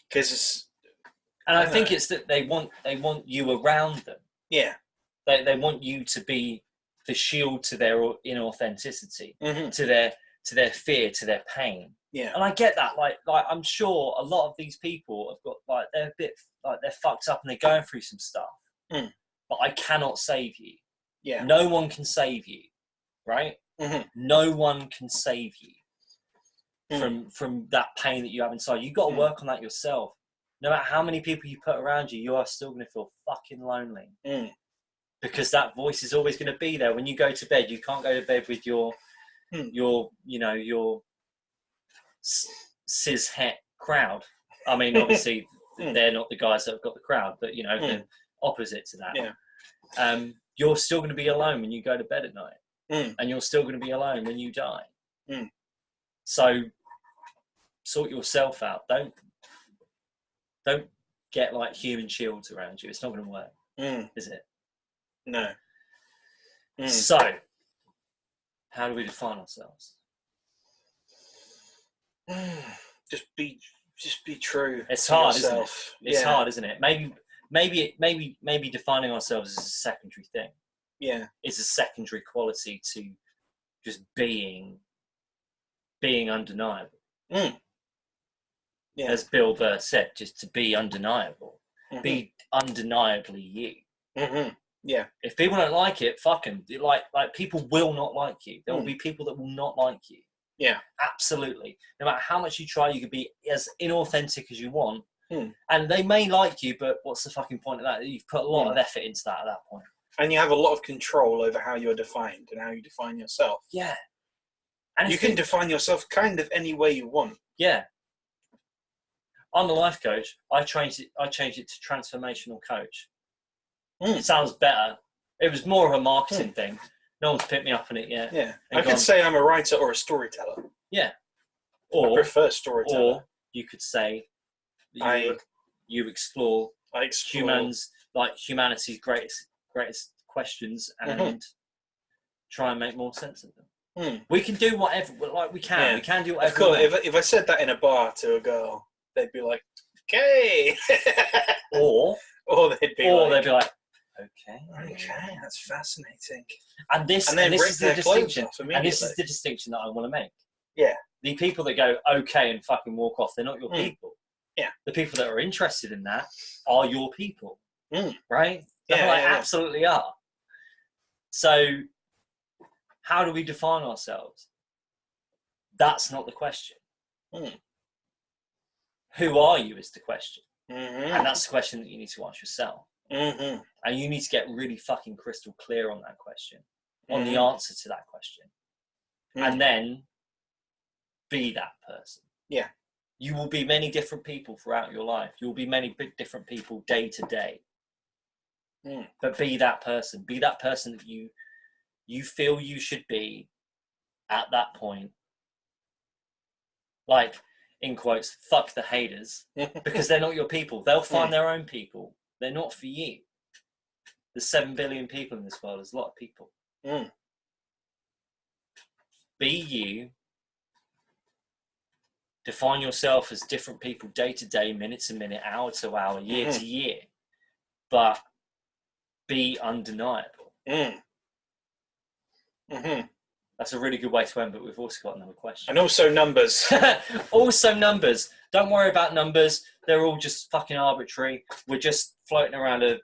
Because I think it's that they want you around them. Yeah. They want you to be the shield to their inauthenticity, to their fear, to their pain. Yeah. And I get that. Like I'm sure a lot of these people have got they're a bit they're fucked up and they're going through some stuff. But I cannot save you. Yeah. No one can save you, right? No one can save you from that pain that you have inside. You've got to work on that yourself. No matter how many people you put around you, you are still going to feel fucking lonely. Because that voice is always going to be there. When you go to bed, you can't go to bed with your cis het crowd. I mean, obviously, they're not the guys that have got the crowd, but the opposite to that. Yeah. You're still going to be alone when you go to bed at night, and you're still going to be alone when you die. So sort yourself out. Don't get like human shields around you. It's not going to work, is it? No. So, how do we define ourselves? Just be true. It's to hard, yourself. isn't it? It's hard, isn't it? Maybe defining ourselves is a secondary thing. Yeah. It's a secondary quality to just being undeniable. Yeah. As Bill Burr said, just to be undeniable. Be undeniably you. Yeah. If people don't like it, fuck them. Like people will not like you. There will be people that will not like you. Yeah. Absolutely. No matter how much you try, you can be as inauthentic as you want. And they may like you, but what's the fucking point of that? You've put a lot of effort into that at that point. And you have a lot of control over how you're defined and how you define yourself. Yeah. And you can define yourself kind of any way you want. Yeah. I'm a life coach. I changed it to transformational coach. It sounds better. It was more of a marketing thing. No one's picked me up on it yet. Yeah. And I could say I'm a writer or a storyteller. Yeah. I Or prefer storyteller. Or you could say that you explore humanity's greatest questions and try and make more sense of them. We can do whatever, we can. Yeah. We can do whatever. Of course, if I said that in a bar to a girl, they'd be like, "Okay," or they'd be like, "Okay, that's fascinating." And this is the distinction. And this is the distinction that I want to make. Yeah. The people that go okay and fucking walk off, they're not your people. Yeah. The people that are interested in that are your people. Right? They Yeah, absolutely are. So, how do we define ourselves? That's not the question. Who are you is the question. And that's the question that you need to ask yourself. And you need to get really fucking crystal clear on that question, on the answer to that question. And then be that person. Yeah. You will be many different people throughout your life. You will be many different people day to day. But be that person. Be that person that you feel you should be at that point. Like, in quotes, fuck the haters. Because they're not your people. They'll find their own people. They're not for you. There's 7 billion people in this world. There's a lot of people. Be you. Define yourself as different people day to day, minute to minute, hour to hour, year to year. But be undeniable. That's a really good way to end, but we've also got another question. And also numbers. Also numbers. Don't worry about numbers. They're all just fucking arbitrary. We're just floating around a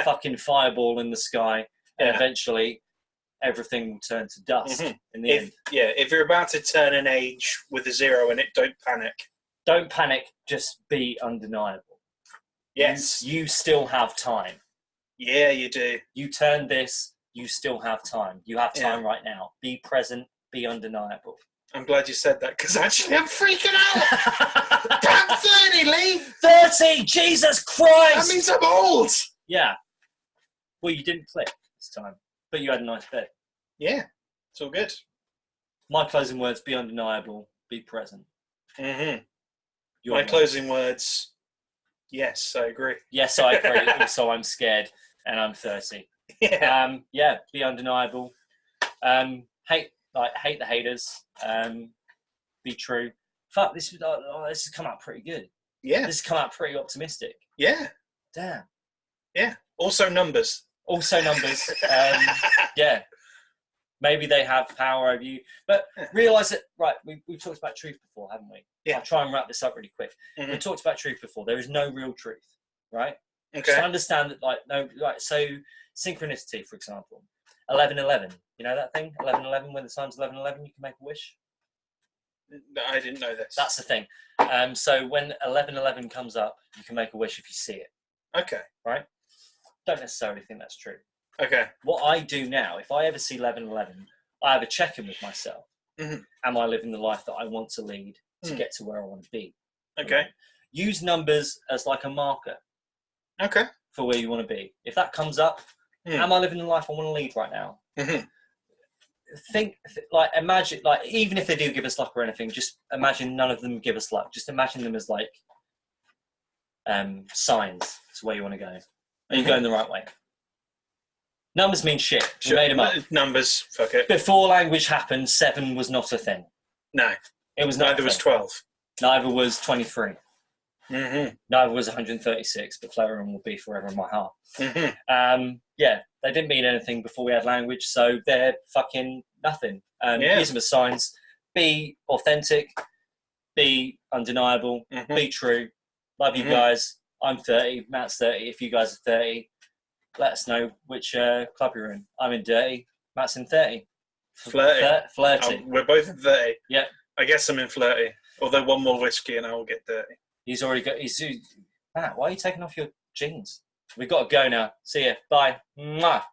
fucking fireball in the sky. And eventually everything will turn to dust in the end. Yeah, if you're about to turn an age with a 0 in it, don't panic. Don't panic. Just be undeniable. Yes. You still have time. Yeah, you do. You turn this, you still have time. You have time right now. Be present, be undeniable. I'm glad you said that, because actually I'm freaking out. I'm 30, Lee. 30, Jesus Christ. That means I'm old. Yeah. Well, you didn't click this time, but you had a nice bit. Yeah, it's all good. My closing words, be undeniable, be present. My closing words, yes, I agree. Yes, I agree. Also, I'm scared and I'm 30. Yeah. Be undeniable. Hate the haters. Be true. Fuck, this has come out pretty good. Yeah. This has come out pretty optimistic. Yeah. Damn. Yeah. Also numbers. Yeah. Maybe they have power over you. But realise that, right, we've talked about truth before, haven't we? Yeah. I'll try and wrap this up really quick. We talked about truth before. There is no real truth, right? Okay. Just understand that, so synchronicity, for example. 11:11. You know that thing? 11:11, when the time's 11:11, you can make a wish. I didn't know this. That's the thing. So when 11:11 comes up, you can make a wish if you see it. Okay. Right? Don't necessarily think that's true. Okay. What I do now, if I ever see 11:11, I have a check-in with myself. Am I living the life that I want to lead to get to where I want to be? Okay. Use numbers as like a marker. Okay. For where you want to be. If that comes up, am I living the life I want to lead right now? Imagine, even if they do give us luck or anything, just imagine none of them give us luck. Just imagine them as signs to where you want to go. Are you going the right way? Numbers mean shit. We made them up. Numbers, fuck it. Before language happened, 7 was not a thing. No. It was not. Neither was 12. Neither was 23. Neither was 136, but Florian will be forever in my heart. They didn't mean anything before we had language, so they're fucking nothing. Use them as signs. Be authentic. Be undeniable. Be true. Love you guys. I'm 30. Matt's 30. If you guys are 30, let us know which club you're in. I'm in dirty. Matt's in 30. Flirty. We're both in 30. Yeah. I guess I'm in flirty. Although one more whiskey and I will get dirty. He's already got. Matt, why are you taking off your jeans? We've got to go now. See ya. Bye. Mwah.